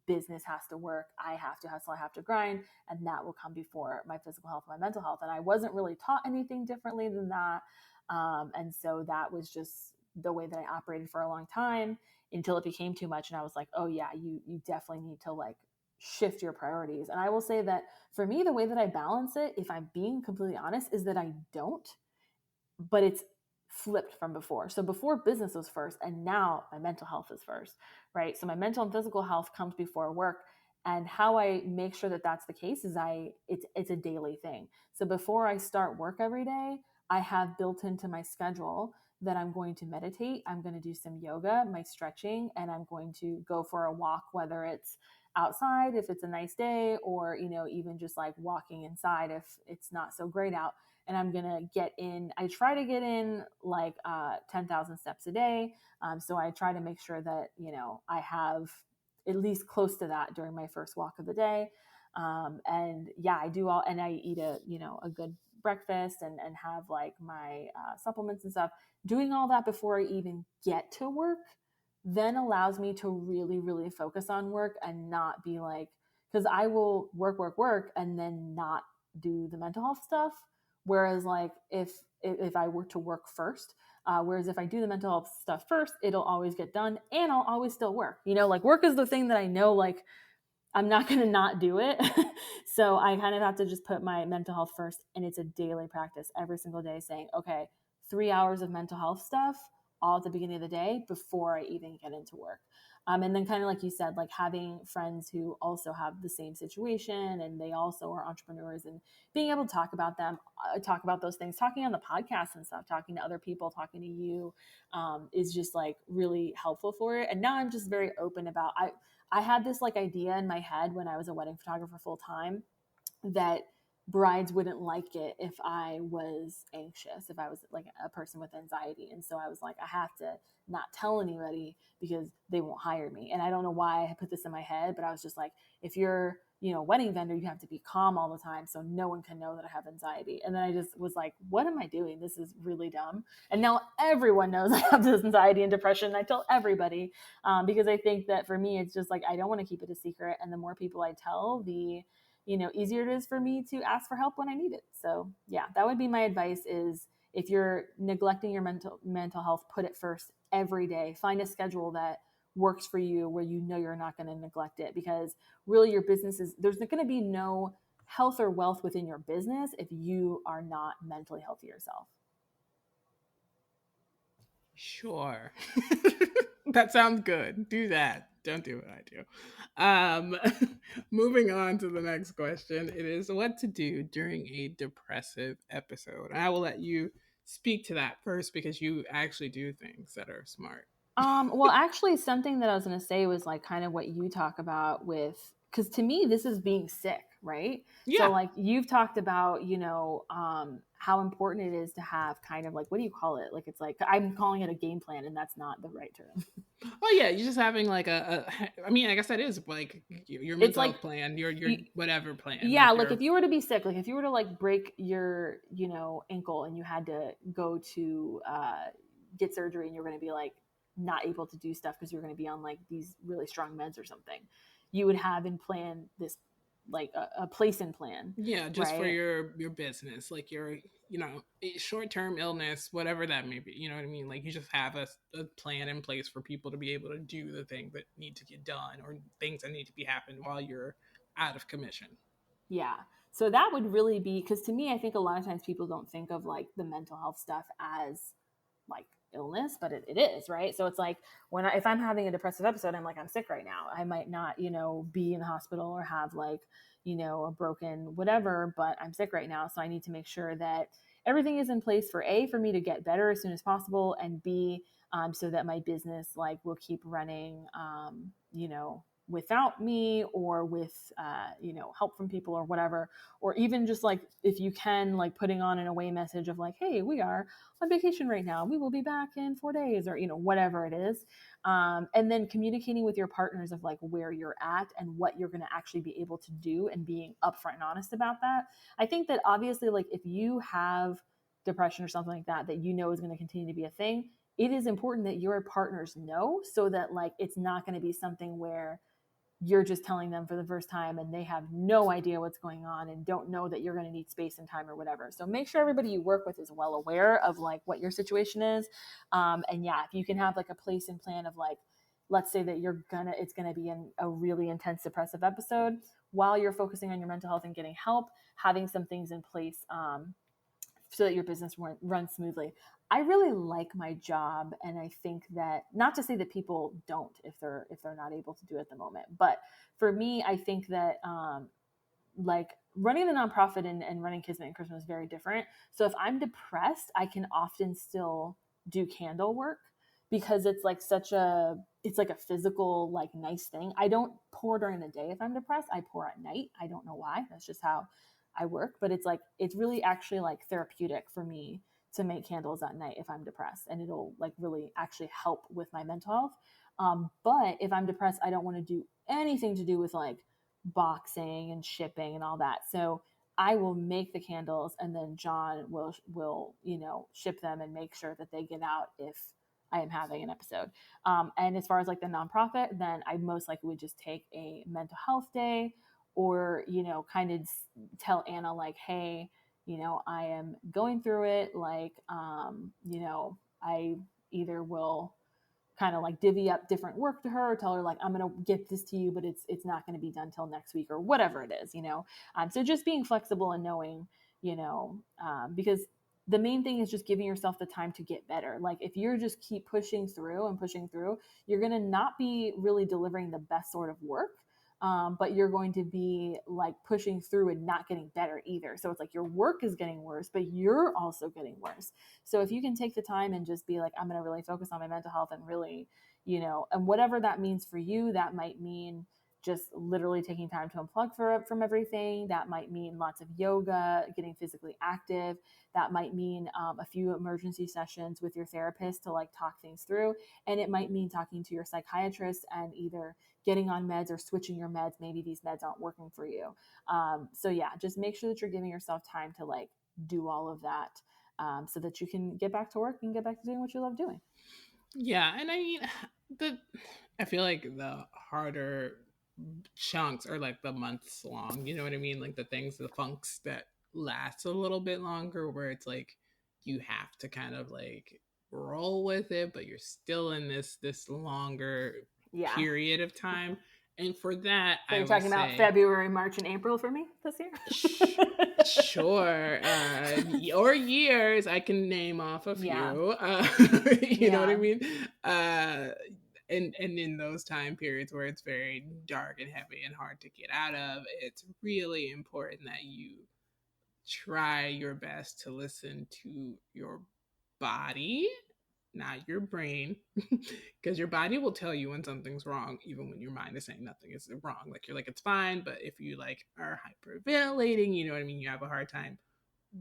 business has to work. I have to hustle. I have to grind. And that will come before my physical health, my mental health. And I wasn't really taught anything differently than that. And so that was just the way that I operated for a long time until it became too much. And I was like, oh yeah, you definitely need to like shift your priorities. And I will say that for me, the way that I balance it, if I'm being completely honest, is that I don't, but it's flipped from before. So before business was first, and now my mental health is first, right? So my mental and physical health comes before work. And how I make sure that that's the case is it's a daily thing. So before I start work every day, I have built into my schedule that I'm going to meditate, I'm going to do some yoga, my stretching, and I'm going to go for a walk, whether it's outside if it's a nice day, or even just like walking inside if it's not so great out. And I'm gonna I try to get in like 10,000 steps a day. So I try to make sure that I have at least close to that during my first walk of the day. And yeah, I do all, and I eat a good breakfast and have like my supplements and stuff. Doing all that before I even get to work then allows me to really, really focus on work and not be like, because I will work, and then not do the mental health stuff. Whereas like if I were to work first, whereas if I do the mental health stuff first, it'll always get done, and I'll always still work. Like work is the thing that I know like I'm not going to not do it. So I kind of have to just put my mental health first. And it's a daily practice every single day saying, okay, 3 hours of mental health stuff all at the beginning of the day before I even get into work. And then kind of like you said, like having friends who also have the same situation and they also are entrepreneurs, and being able to talk about talk about those things, talking on the podcast and stuff, talking to other people, talking to you, is just like really helpful for it. And now I'm just very open about, I had this like idea in my head when I was a wedding photographer full time that brides wouldn't like it if I was anxious, if I was like a person with anxiety. And so I was like, I have to not tell anybody because they won't hire me. And I don't know why I put this in my head, but I was just like, if you're, wedding vendor, you have to be calm all the time so no one can know that I have anxiety. And then I just was like, what am I doing? This is really dumb. And now everyone knows I have this anxiety and depression. I tell everybody because I think that for me, it's just like, I don't want to keep it a secret. And the more people I tell, the easier it is for me to ask for help when I need it. So yeah, that would be my advice is if you're neglecting your mental health, put it first every day. Find a schedule that works for you where you're not going to neglect it, because really your business there's going to be no health or wealth within your business if you are not mentally healthy yourself. Sure. That sounds good. Do that. Don't do what I do. Moving on to the next question. It is what to do during a depressive episode. And I will let you speak to that first because you actually do things that are smart. Well, actually, something that I was going to say was like kind of what you talk about with, because to me, this is being sick, right? So, Yeah. like, you've talked about, how important it is to have kind of like, what do you call it? Like, it's like, I'm calling it a game plan, and that's not the right term. Oh yeah, you're just having like I mean, I guess that is like your It's mental like health plan, your you, whatever plan, yeah, like like your if you were to be sick, like if you were to like break your, ankle and you had to go to get surgery and you're going to be like not able to do stuff because you're going to be on like these really strong meds or something, you would have in plan this like a place in plan, yeah, just for right? your business, like your short term illness, whatever that may be. You know what I mean? Like you just have a plan in place for people to be able to do the things that need to get done or things that need to be happened while you're out of commission. Yeah. So that would really be because to me, I think a lot of times people don't think of like the mental health stuff as like illness, but it is, right? So it's like if I'm having a depressive episode, I'm like, I'm sick right now. I might not, be in the hospital or have like, a broken whatever, but I'm sick right now. So I need to make sure that everything is in place for A, for me to get better as soon as possible, and B, so that my business like will keep running, without me or with help from people or whatever, or even just like if you can like putting on an away message of like, hey, we are on vacation right now, we will be back in 4 days, or whatever it is, and then communicating with your partners of like where you're at and what you're going to actually be able to do and being upfront and honest about that. I think that obviously like if you have depression or something like that is going to continue to be a thing, it is important that your partners know so that like it's not going to be something where you're just telling them for the first time and they have no idea what's going on and don't know that you're going to need space and time or whatever. So make sure everybody you work with is well aware of like what your situation is. And yeah, if you can have like a place and plan of like, let's say that it's gonna be in a really intense depressive episode, while you're focusing on your mental health and getting help, having some things in place, so that your business runs smoothly. I really like my job, and I think that, not to say that people don't if they're not able to do it at the moment, but for me, I think that like running the nonprofit and running Kismet and Christmas is very different. So if I'm depressed, I can often still do candle work because it's like a physical like nice thing. I don't pour during the day if I'm depressed. I pour at night. I don't know why. That's just how I work, but it's really actually like therapeutic for me to make candles at night if I'm depressed, and it'll like really actually help with my mental health. But if I'm depressed, I don't want to do anything to do with like boxing and shipping and all that. So I will make the candles, and then John will ship them and make sure that they get out if I am having an episode. And as far as like the nonprofit, then I most likely would just take a mental health day, or kind of tell Anna like, hey, I am going through it. Like, I either will kind of like divvy up different work to her, or tell her like, I'm gonna get this to you, but it's not going to be done till next week or whatever it is. So just being flexible and knowing, because the main thing is just giving yourself the time to get better. Like if you're just keep pushing through and pushing through, you're going to not be really delivering the best sort of work. But you're going to be like pushing through and not getting better either. So it's like your work is getting worse, but you're also getting worse. So if you can take the time and just be like, I'm going to really focus on my mental health and really, and whatever that means for you, that might mean just literally taking time to unplug from everything. That might mean lots of yoga, getting physically active. That might mean a few emergency sessions with your therapist to like talk things through. And it might mean talking to your psychiatrist and either getting on meds or switching your meds. Maybe these meds aren't working for you. So yeah, just make sure that you're giving yourself time to like do all of that, so that you can get back to work and get back to doing what you love doing. Yeah, and I mean, the I feel like the harder chunks are like the months long. You know what I mean? Like the funks that last a little bit longer, where it's like you have to kind of like roll with it, but you're still in this longer Yeah. period of time. And for that, So I you're will talking about say, February, March, and April for me this year? sure, or years. I can name off a Yeah. few. You know what I Yeah. mean? Uh, and in those time periods where it's very dark and heavy and hard to get out of, it's really important that you try your best to listen to your body, not your brain, because your body will tell you when something's wrong even when your mind is saying nothing is wrong. Like you're like, it's fine, but if you like are hyperventilating, you know what I mean, you have a hard time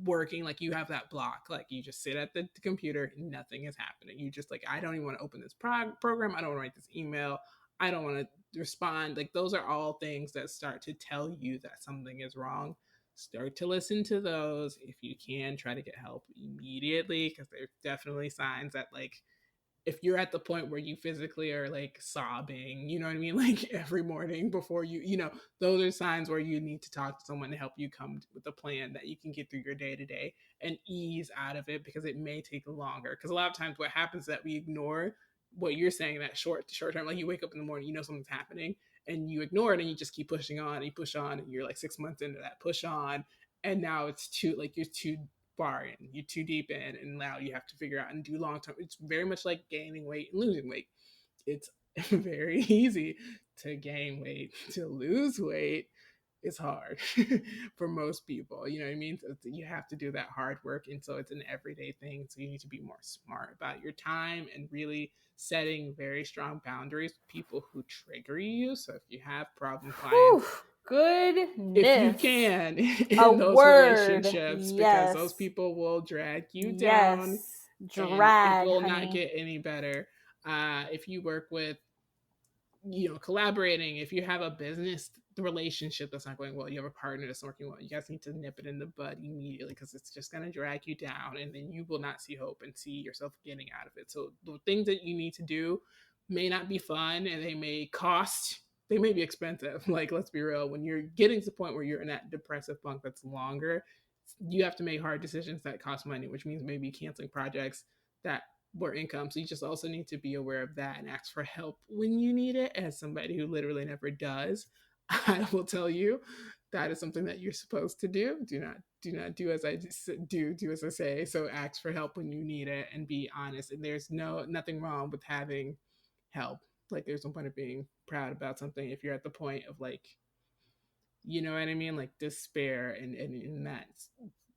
working, like you have that block, like you just sit at the computer, nothing is happening, you just like, I don't even want to open this program, I don't want to write this email, I don't want to respond. Like those are all things that start to tell you that something is wrong. Start to listen to those. If you can, try to get help immediately, because there's definitely signs that, like, if you're at the point where you physically are like sobbing, you know what I mean? Like every morning before those are signs where you need to talk to someone to help you come with a plan that you can get through your day to day and ease out of it, because it may take longer. Because a lot of times what happens is that we ignore what you're saying, that short term, like you wake up in the morning, you know something's happening, and you ignore it and you just keep pushing on and you push on, and you're like 6 months into that push on, and now it's too, like, you're too far in, you're too deep in, and now you have to figure out and do long term. It's very much like gaining weight and losing weight. It's very easy to gain weight. To lose weight is hard for most people. You know what I mean? So you have to do that hard work, and so it's an everyday thing. So you need to be more smart about your time and really setting very strong boundaries with people who trigger you. So if you have problem Whew, clients, if you goodness. can, A in those word. relationships, because those Yes. people will drag you down Yes. and it Drag, will not honey. get any better. If you work with, collaborating, if you have a business relationship that's not going well, you have a partner that's not working well, you guys need to nip it in the bud immediately, because it's just going to drag you down, and then you will not see hope and see yourself getting out of it. So the things that you need to do may not be fun, and they may be expensive. Like, let's be real, when you're getting to the point where you're in that depressive funk that's longer, you have to make hard decisions that cost money, which means maybe canceling projects that more income. So you just also need to be aware of that and ask for help when you need it. As somebody who literally never does, I will tell you that is something that you're supposed to do. Do not do as I do as I say. So ask for help when you need it and be honest. And there's nothing wrong with having help. Like, there's no point of being proud about something if you're at the point of, like, you know what I mean, like despair, and in that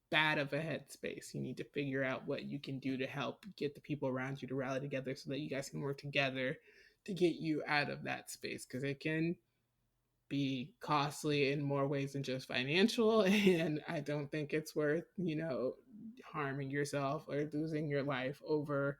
bad of a headspace. You need to figure out what you can do to help get the people around you to rally together so that you guys can work together to get you out of that space, because it can be costly in more ways than just financial. And I don't think it's worth, harming yourself or losing your life over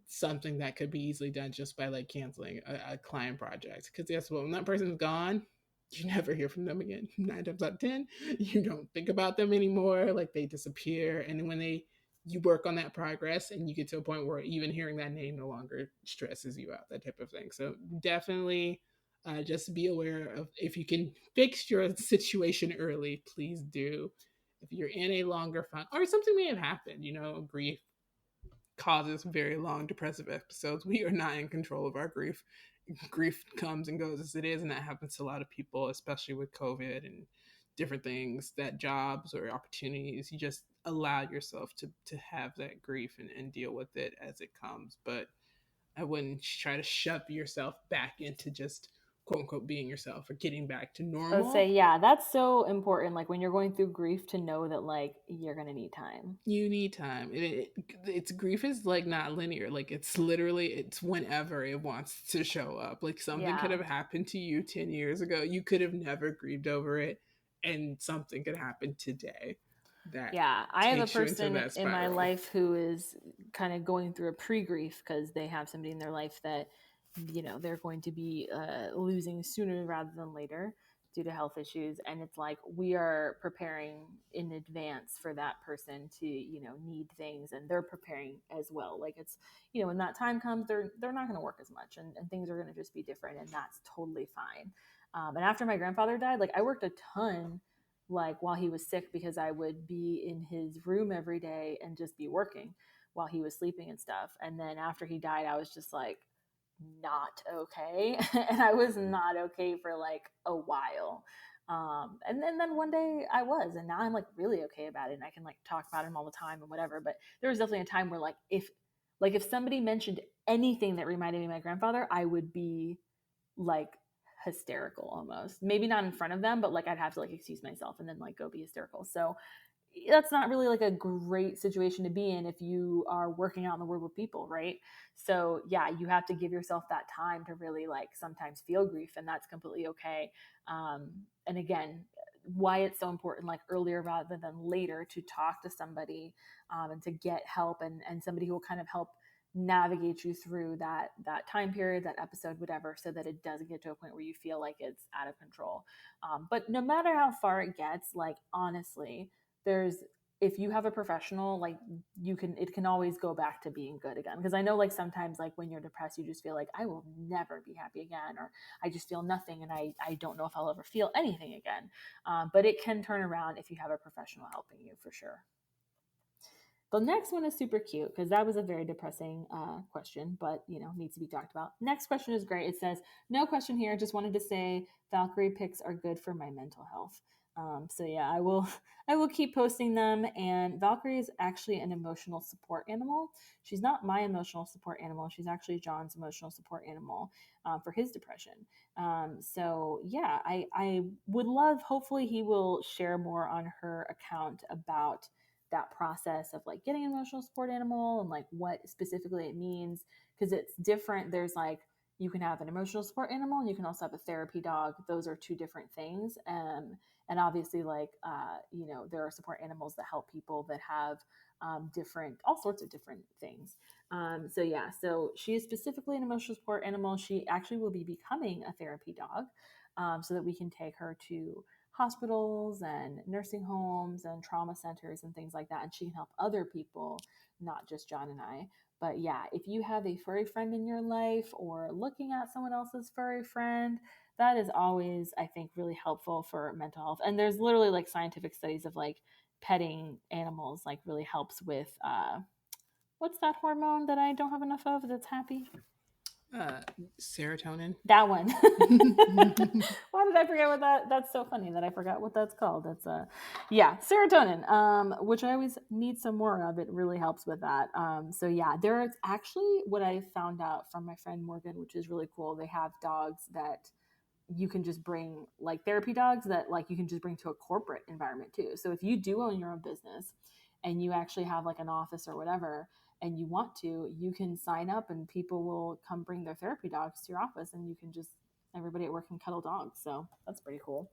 something that could be easily done just by like canceling a client project. Because guess what? When that person's gone, you never hear from them again. 9 times out of 10, you don't think about them anymore. Like, they disappear. And when you work on that progress and you get to a point where even hearing that name no longer stresses you out, that type of thing. So definitely, just be aware of, if you can fix your situation early, please do. If you're in a longer fun, or something may have happened, grief causes very long depressive episodes. We are not in control of our grief. Grief comes and goes as it is, and that happens to a lot of people, especially with COVID and different things, that jobs or opportunities, you just allow yourself to have that grief and deal with it as it comes. But I wouldn't try to shove yourself back into just quote unquote being yourself or getting back to I would say, normal. yeah, that's so important. Like when you're going through grief, to know that like you're gonna need time. You need time. It's grief is like not linear. Like, it's literally, it's whenever it wants to show up. Like, something could Yeah. have happened to you 10 years ago. You could have never grieved over it, and something could happen today that Yeah, I have a takes you into person that in my spiral. life who is kind of going through a pre-grief because they have somebody in their life that they're going to be losing sooner rather than later due to health issues, and it's like we are preparing in advance for that person to need things, and they're preparing as well. Like it's when that time comes, they're not going to work as much, and things are going to just be different, and that's totally fine. And after my grandfather died, like I worked a ton like while he was sick because I would be in his room every day and just be working while he was sleeping and stuff. And then after he died, I was just like not okay. And I was not okay for like a while. And then one day I was, and now I'm like really okay about it. And I can like talk about him all the time and whatever. But there was definitely a time where like if somebody mentioned anything that reminded me of my grandfather, I would be like hysterical almost. Maybe not in front of them, but like I'd have to like excuse myself and then like go be hysterical. So that's not really like a great situation to be in if you are working out in the world with people, right? So yeah, you have to give yourself that time to really like sometimes feel grief, and that's completely okay. And again, why it's so important, like earlier rather than later, to talk to somebody, and to get help, and somebody who will kind of help navigate you through that time period, that episode, whatever, so that it doesn't get to a point where you feel like it's out of control. But no matter how far it gets, like honestly, there's if you have a professional, like it can always go back to being good again. Because I know like sometimes like when you're depressed, you just feel like I will never be happy again, or I just feel nothing, and I don't know if I'll ever feel anything again. But it can turn around if you have a professional helping you, for sure. The next one is super cute because that was a very depressing question, but needs to be talked about. Next question is great. It says, "No question here. Just wanted to say Valkyrie pics are good for my mental health." So yeah, I will I will keep posting them. And Valkyrie is actually an emotional support animal. She's not my emotional support animal. She's actually John's emotional support animal for his depression. So yeah, I would love. Hopefully, he will share more on her account about that process of like getting an emotional support animal and like what specifically it means, because it's different. There's like, you can have an emotional support animal and you can also have a therapy dog. Those are two different things. And obviously like there are support animals that help people that have different, all sorts of different things. So yeah, so she is specifically an emotional support animal. She actually will be becoming a therapy dog, so that we can take her to hospitals and nursing homes and trauma centers and things like that. And she can help other people, not just John and I. But yeah, if you have a furry friend in your life or looking at someone else's furry friend, that is always, I think, really helpful for mental health. And there's literally like scientific studies of like petting animals like really helps with what's that hormone that I don't have enough of that's happy? Uh, Serotonin. That one. Why did I forget what that's so funny that I forgot what that's called. That's yeah, serotonin. Which I always need some more of. It really helps with that. So yeah, there's actually what I found out from my friend Morgan, which is really cool. They have dogs that you can just bring, like therapy dogs that like you can just bring to a corporate environment too. So if you do own your own business and you actually have like an office or whatever, and you want to, you can sign up and people will come bring their therapy dogs to your office, and you can just, everybody at work can cuddle dogs. So that's pretty cool.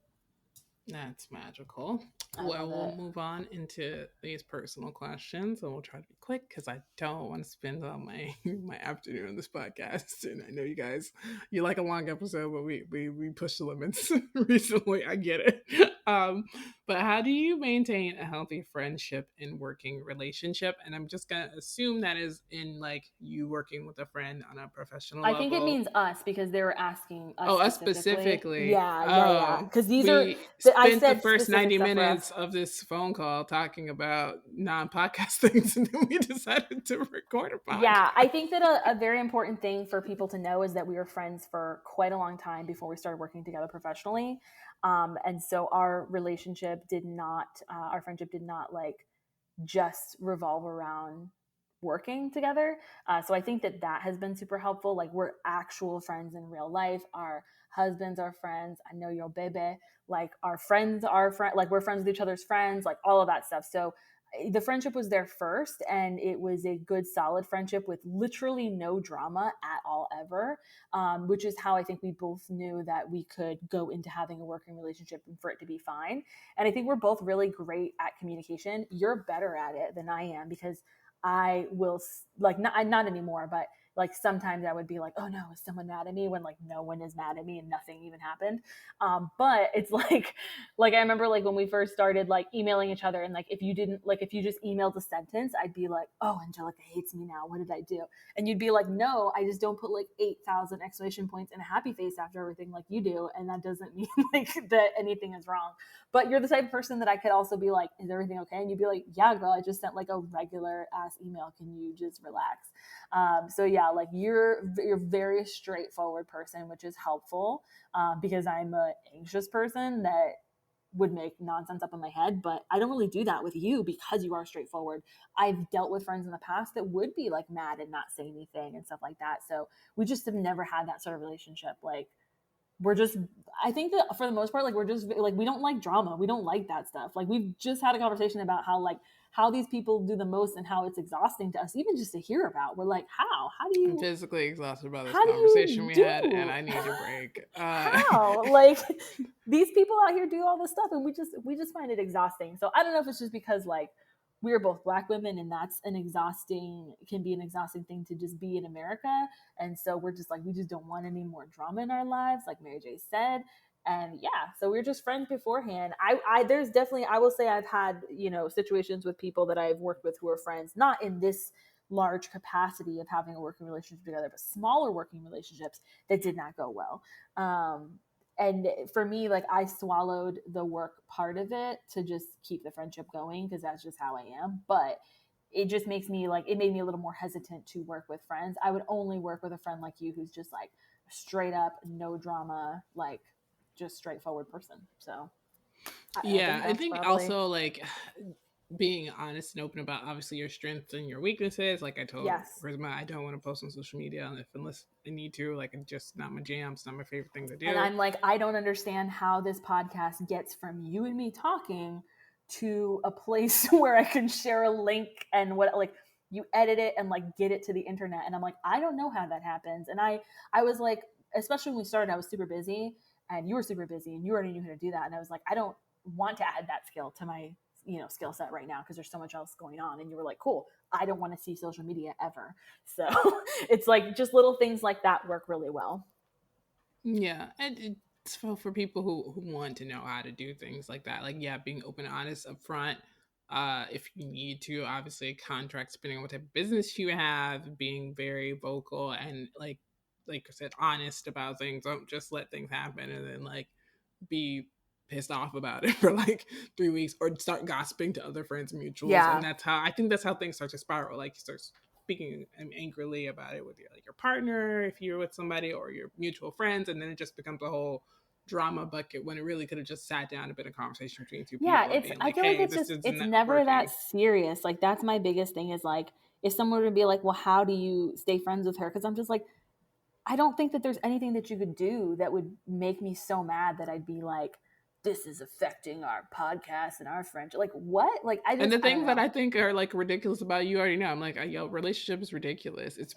That's magical. I Well, love we'll it. move on into these personal questions, and we'll try to be quick because I don't want to spend all my my afternoon on this podcast. And I know you guys, you like a long episode, but we push the limits recently. I get it. But how do you maintain a healthy friendship and working relationship? And I'm just gonna assume that is in like you working with a friend on a professional I think it level. means us because they were asking us Oh, us specifically. specifically. Yeah, yeah, yeah. Oh, Because these are, we I spent the said first specific 90 stuff for us. minutes of this phone call talking about non podcast things, and then we decided to record a podcast. Yeah, I think that a very important thing for people to know is that we were friends for quite a long time before we started working together professionally. And so our relationship did not, our friendship did not like just revolve around working together. So I think that that has been super helpful. Like we're actual friends in real life. Our husbands are friends. I know your baby. Like our friends are friends. Like we're friends with each other's friends. Like all of that stuff. So the friendship was there first, and it was a good solid friendship with literally no drama at all ever, which is how I think we both knew that we could go into having a working relationship and for it to be fine. And I think we're both really great at communication. You're better at it than I am because I will like not anymore, but like sometimes I would be like, oh no, is someone mad at me, when like no one is mad at me and nothing even happened. But it's like I remember like when we first started like emailing each other, and like if you didn't, like if you just emailed a sentence, I'd be like, oh, Angelica hates me now, what did I do? And you'd be like, no, I just don't put like 8,000 exclamation points and a happy face after everything like you do, and that doesn't mean like that anything is wrong. But you're the type of person that I could also be like, is everything okay? And you'd be like, yeah, girl, I just sent like a regular ass email, can you just relax? So yeah, like you're a very straightforward person, which is helpful, because I'm an anxious person that would make nonsense up in my head, but I don't really do that with you because you are straightforward. I've dealt with friends in the past that would be like mad and not say anything and stuff like that. So we just have never had that sort of relationship. Like we're just, I think that for the most part, like we're just like, we don't like drama, we don't like that stuff. Like we've just had a conversation about how like how these people do the most and how it's exhausting to us, even just to hear about. We're like, how do I'm you physically exhausted by this how do conversation you we had, and do I need a break. how like these people out here do all this stuff and we just find it exhausting. So I don't know if it's just because like we're both black women and that's an exhausting can be an exhausting thing to just be in America, and so we're just like we just don't want any more drama in our lives like Mary J said. And yeah, so we're just friends beforehand. I there's definitely, I will say I've had, situations with people that I've worked with who are friends, not in this large capacity of having a working relationship together, but smaller working relationships that did not go well. And for me, like I swallowed the work part of it to just keep the friendship going because that's just how I am. But it just makes me like, it made me a little more hesitant to work with friends. I would only work with a friend like you who's just like straight up, no drama, like just straightforward person. So I Yeah, think I that's think probably, also like being honest and open about obviously your strengths and your weaknesses. Like I told yes. Prisma, I don't want to post on social media unless I need to. Like it's just not my jam. It's not my favorite thing to And do. I'm like, I don't understand how this podcast gets from you and me talking to a place where I can share a link and what, like, you edit it and like get it to the internet. And I'm like, I don't know how that happens. And I was like, especially when we started, I was super busy and you were super busy and you already knew how to do that. And I was like, I don't want to add that skill to my, skill set right now because there's so much else going on. And you were like, cool, I don't want to see social media ever. So it's like just little things like that work really well. Yeah, and it's for people who want to know how to do things like that. Like yeah, being open and honest up front. If you need to, obviously contracts depending on what type of business you have, being very vocal and like I said, honest about things. Don't just let things happen and then like be pissed off about it for like 3 weeks or start gossiping to other friends and mutuals. And Yeah. that's how I think that's how things start to spiral. Like you start speaking angrily about it with your partner if you're with somebody or your mutual friends, and then it just becomes a whole drama bucket when it really could have just sat down and been a conversation between two Yeah, people and it's being I like, feel like hey, it's this just is it's not never that working. serious. Like that's my biggest thing is like if someone were to be like, "Well, how do you stay friends with her?" Cuz I'm just like I don't think that there's anything that you could do that would make me so mad that I'd be like this is affecting our podcast and our friendship. Like what? Like And the I don't things that know. I think are like ridiculous about you already know. I'm like, yo, relationship is ridiculous. It's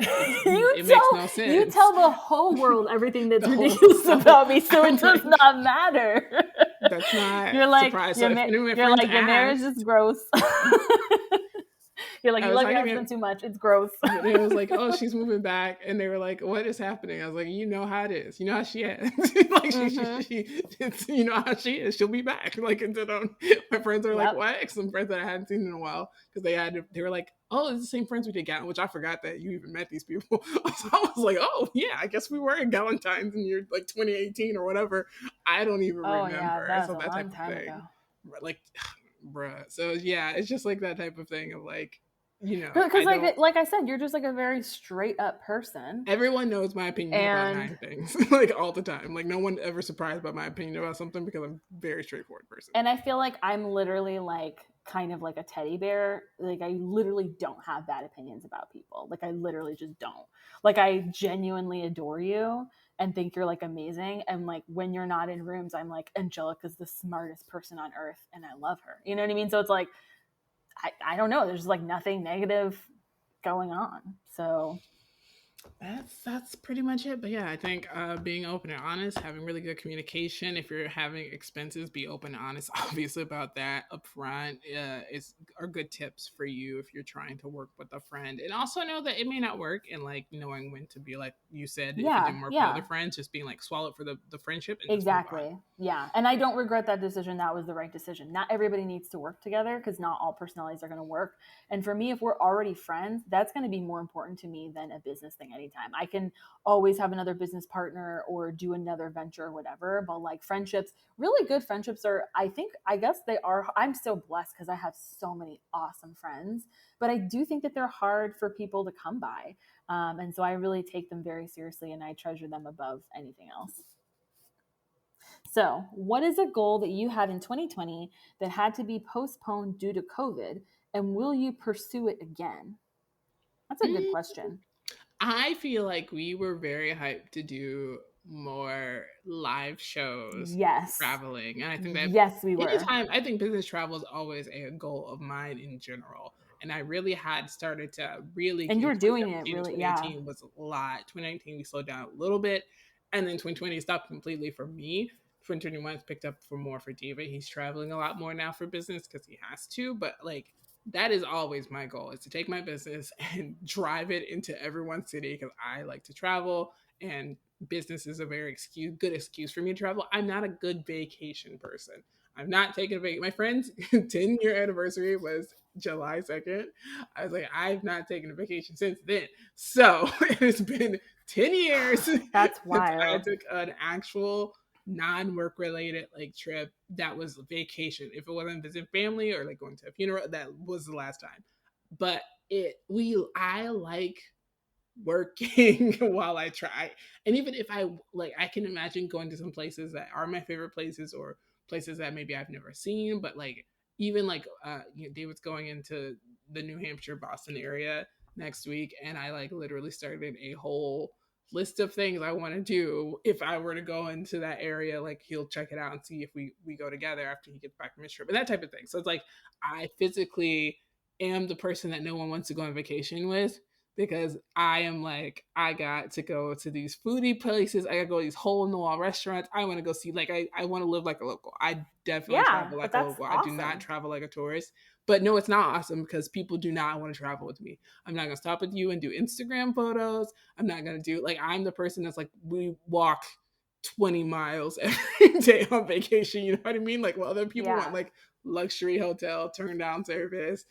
you it makes tell no you sense. tell the whole world everything that's the whole ridiculous the whole about me, so I'm it does like, not matter. that's not you're like surprise. So your if any of my you're friends like your marriage is asked, gross. You're like I you was love your talking to husband too much. It's gross. it was like, oh, she's moving back, and they were like, what is happening? I was like, you know how it is, you know how she is, like Mm-hmm. it's, you know how she is. She'll be back. Like, and then my friends are like, Yep. what? Some friends that I hadn't seen in a while because they were like, oh, it's the same friends we did Galentine, which I forgot that you even met these people. So I was like, oh yeah, I guess we were in Galentine's in year like 2018 or whatever. I don't even Oh yeah, remember. that was So a that long type of time ago. thing, like, bruh. So yeah, it's just like that type of thing of like, Because I don't. like I said, you're just like a very straight up person, Everyone knows my opinion about and nine things, like all the time. Like no one ever surprised by my opinion about something because I'm a very straightforward person. I feel like I'm literally like kind of like a teddy bear. Like I literally don't have bad opinions about people. Like I literally just don't. Like I genuinely adore you and think you're like amazing. And like when you're not in rooms, I'm like Angelica's the smartest person on earth, and I love her. You know what I mean? So it's like I don't know. There's like nothing negative going on. So That's pretty much it. But yeah, I think being open and honest, having really good communication. If you're having expenses, be open and honest, obviously about that up front. Is are good tips for you if you're trying to work with a friend, and also know that it may not work. And like knowing when to be like you said, if it yeah, didn't work with other yeah. friends, just being like swallow it for the friendship and just move on. Exactly. Yeah. And I don't regret that decision. That was the right decision. Not everybody needs to work together because not all personalities are going to work. And for me, if we're already friends, that's going to be more important to me than a business thing anytime. I can always have another business partner or do another venture or whatever. But like friendships, really good friendships are, I guess they are. I'm so blessed because I have so many awesome friends. But I do think that they're hard for people to come by. And so I really take them very seriously and I treasure them above anything else. So, what is a goal that you had in 2020 that had to be postponed due to COVID, and will you pursue it again? That's a good Mm, question. I feel like we were very hyped to do more live shows, Yes. traveling. And I think that Yes, we were. anytime, I think business travel is always a goal of mine in general. And I really had started to really, And you in were doing it 2017 and really, yeah. 2018 was a lot. 2019, we slowed down a little bit. And then 2020 stopped completely for me. 2021 picked up for more for David. He's traveling a lot more now for business because he has to. But like, that is always my goal, is to take my business and drive it into everyone's city because I like to travel, and business is a very good excuse for me to travel. I'm not a good vacation person. I'm not taking a vacation. My friend's 10-year anniversary was July 2nd. I was like, I've not taken a vacation since then. So it's been 10 years That's since I wild. took an actual non-work related like trip that was vacation. If it wasn't visit family or like going to a funeral, that was the last time. But I like working while I try. And even if I like, I can imagine going to some places that are my favorite places, or places that maybe I've never seen. But like, even like, David's going into the New Hampshire, Boston area next week, and I like literally started a whole list of things I want to do if I were to go into that area. Like, he'll check it out and see if we go together after he gets back from his trip, and that type of thing. So it's like, I physically am the person that no one wants to go on vacation with, because I am like, I got to go to these foodie places. I got to go to these hole in the wall restaurants. I want to go see, like, I want to live like a local. I definitely Yeah, travel but like a that's local. I do not awesome. travel like a tourist. But no, it's not awesome because people do not want to travel with me. I'm not going to stop with you and do Instagram photos. I'm not going to do, like, I'm the person that's like, we walk 20 miles every day on vacation. You know what I mean? Like, well, other people want Yeah. like luxury hotel, turn down service,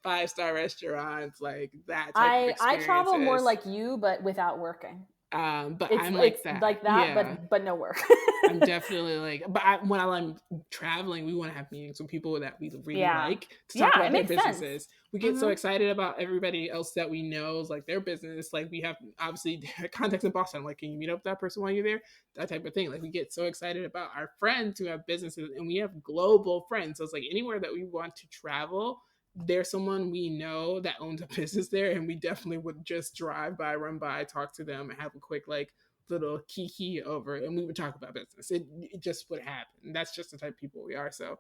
5-star restaurants, like that type of I travel more experiences. like you, but without working. But It's I'm it's like that. like that, Yeah. but no work. I'm definitely like, but when I'm traveling, we want to have meetings with people that we really Yeah. like to talk Yeah, it about their makes sense. businesses. We get so Mhm. excited about everybody else that we know, like their business. Like, we have obviously contacts in Boston. Like, can you meet up with that person while you're there? That type of thing. Like, we get so excited about our friends who have businesses, and we have global friends. So it's like, anywhere that we want to travel, there's someone we know that owns a business there, and we definitely would just drive by, run by, talk to them, and have a quick like little kiki over, and we would talk about business. It just would happen. That's just the type of people we are. So,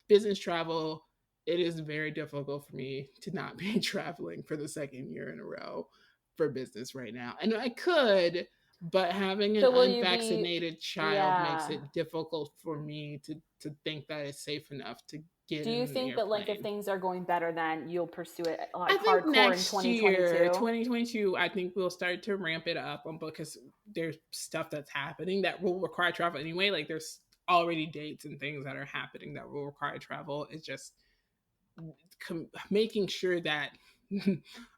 business travel, it is very difficult for me to not be traveling for the second year in a row for business right now. And I could, but having an So will you be unvaccinated child makes yeah. it difficult for me to think that it's safe enough to get Do in you an think that like if airplane. things are going better then you'll pursue it I like think hardcore in next year, 2022? 2022, I think we'll start to ramp it up, because there's stuff that's happening that will require travel anyway. Like, there's already dates and things that are happening that will require travel. It's just making sure that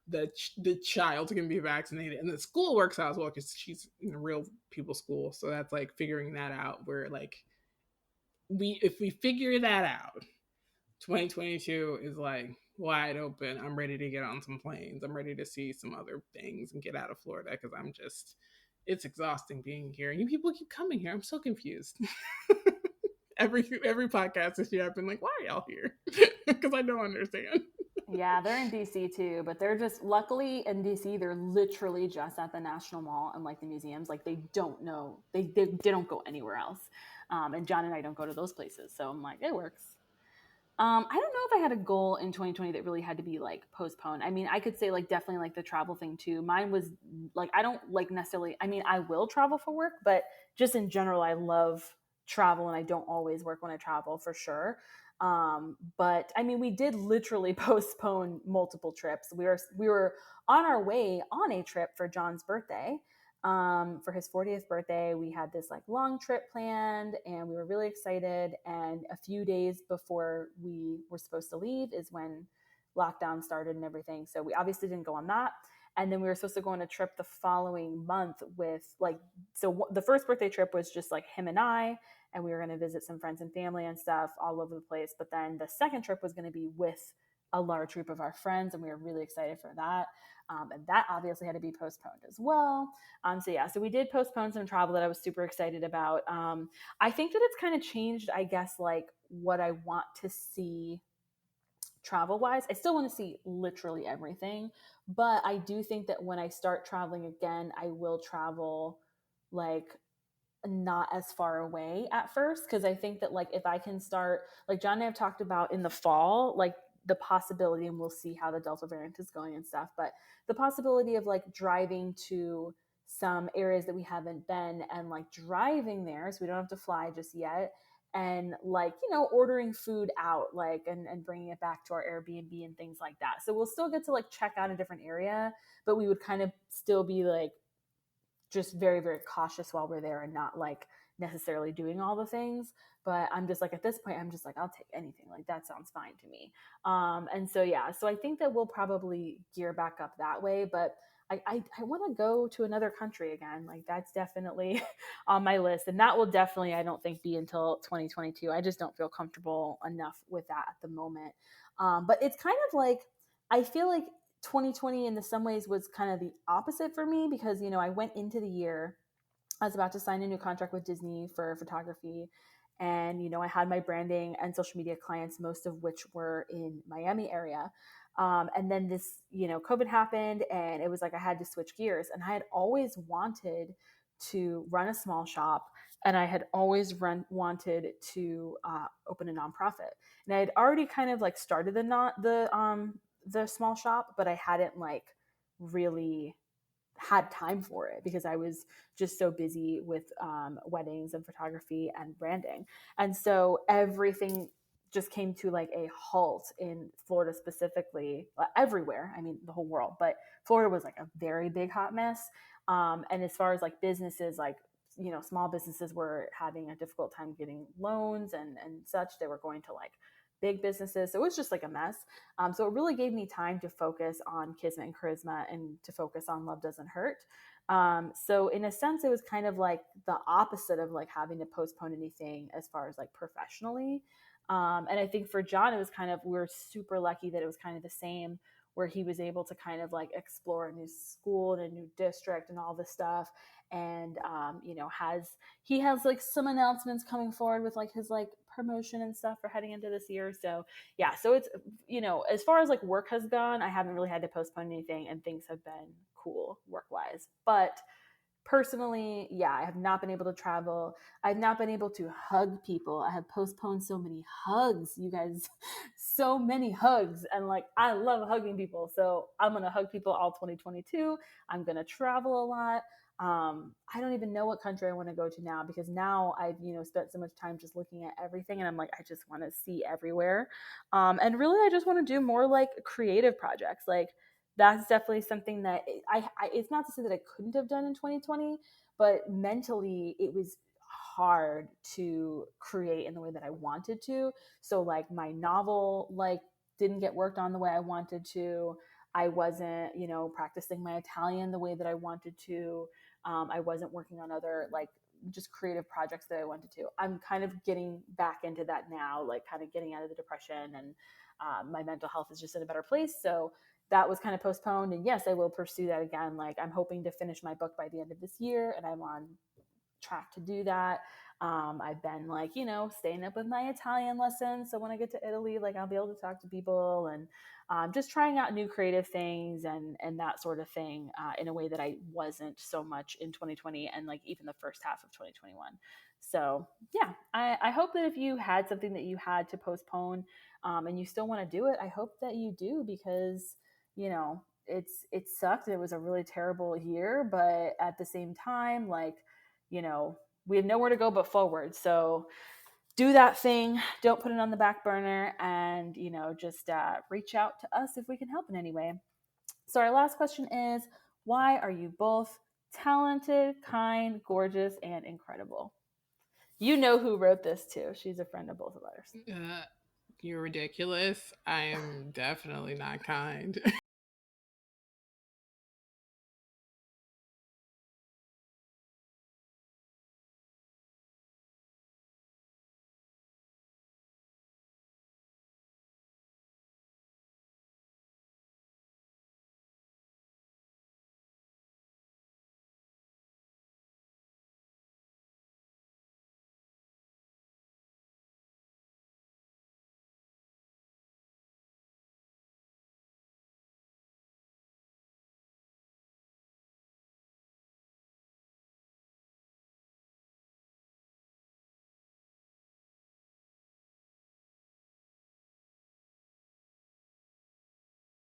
the child can be vaccinated, and the school works out as well, because she's in a real people school. So that's like figuring that out. Where like, if we figure that out, 2022 is like wide open. I'm ready to get on some planes. I'm ready to see some other things and get out of Florida, because it's exhausting being here. And you people keep coming here. I'm so confused. every podcast this year, I've been like, why are y'all here? Because I don't understand. Yeah, they're in DC too, but they're just luckily in DC they're literally just at the National Mall and like the museums. Like they don't know they don't go anywhere else. And John and I don't go to those places, so I'm like it works. I don't know if I had a goal in 2020 that really had to be like postponed. I mean, I could say like definitely like the travel thing too. Mine was like I don't like necessarily. I mean, I will travel for work, but just in general, I love travel and I don't always work when I travel for sure. But I mean, we did literally postpone multiple trips. We were on our way on a trip for John's birthday, for his 40th birthday. We had this like long trip planned and we were really excited. And a few days before we were supposed to leave is when lockdown started and everything. So we obviously didn't go on that. And then we were supposed to go on a trip the following month with like, so the first birthday trip was just like him and I, and we were going to visit some friends and family and stuff all over the place. But then the second trip was going to be with a large group of our friends, and we were really excited for that. And that obviously had to be postponed as well. So yeah, so we did postpone some travel that I was super excited about. I think that it's kind of changed, I guess, like what I want to see travel wise. I still want to see literally everything, but I do think that when I start traveling again, I will travel like not as far away at first, because I think that like if I can start, like John and I have talked about in the fall, like the possibility, and we'll see how the Delta variant is going and stuff, but the possibility of like driving to some areas that we haven't been and like driving there, so we don't have to fly just yet, and like ordering food out, like and bringing it back to our Airbnb and things like that. So we'll still get to like check out a different area, but we would kind of still be like just very very cautious while we're there and not like necessarily doing all the things. But I'm just like, at this point I'm just like, I'll take anything, like that sounds fine to me. And so yeah, so I think that we'll probably gear back up that way. But I want to go to another country again. Like that's definitely on my list, and that will definitely, I don't think, be until 2022. I just don't feel comfortable enough with that at the moment. But it's kind of like, I feel like 2020 in some ways was kind of the opposite for me, because I went into the year, I was about to sign a new contract with Disney for photography, and I had my branding and social media clients, most of which were in Miami area. And then this COVID happened, and it was like I had to switch gears, and I had always wanted to run a small shop, and I had always wanted to open a nonprofit, and I had already kind of like started the small shop, but I hadn't like really had time for it because I was just so busy with weddings and photography and branding. And so everything just came to like a halt in Florida specifically, everywhere. I mean, the whole world, but Florida was like a very big hot mess. And as far as like businesses, like, small businesses were having a difficult time getting loans and such. They were going to like big businesses. So it was just like a mess. So it really gave me time to focus on Kismet and Charisma and to focus on Love Doesn't Hurt. So in a sense, it was kind of like the opposite of like having to postpone anything as far as like professionally. And I think for John, it was kind of, we're super lucky that it was kind of the same, where he was able to kind of like explore a new school and a new district and all this stuff. And he has like some announcements coming forward with like his like promotion and stuff for heading into this year. So yeah, so it's, as far as like work has gone, I haven't really had to postpone anything, and things have been cool work wise. But personally, yeah, I have not been able to travel. I've not been able to hug people. I have postponed so many hugs, you guys, so many hugs. And like, I love hugging people. So I'm going to hug people all 2022. I'm going to travel a lot. I don't even know what country I want to go to now, because now I've, spent so much time just looking at everything, and I'm like, I just want to see everywhere. And really, I just want to do more like creative projects. Like, that's definitely something that it's not to say that I couldn't have done in 2020, but mentally it was hard to create in the way that I wanted to. So like my novel like didn't get worked on the way I wanted to. I wasn't, practicing my Italian the way that I wanted to. I wasn't working on other like just creative projects that I wanted to. I'm kind of getting back into that now, like kind of getting out of the depression, and my mental health is just in a better place. So that was kind of postponed. And yes, I will pursue that again. Like, I'm hoping to finish my book by the end of this year, and I'm on track to do that. I've been like, staying up with my Italian lessons. So when I get to Italy, like I'll be able to talk to people, and just trying out new creative things and that sort of thing in a way that I wasn't so much in 2020 and like even the first half of 2021. So yeah, I hope that if you had something that you had to postpone and you still want to do it, I hope that you do, because it sucked. It was a really terrible year, but at the same time, like, we have nowhere to go but forward. So do that thing. Don't put it on the back burner, and just reach out to us if we can help in any way. So our last question is, why are you both talented, kind, gorgeous, and incredible? You know who wrote this too. She's a friend of both of ours. Uh, you're ridiculous. I am definitely not kind.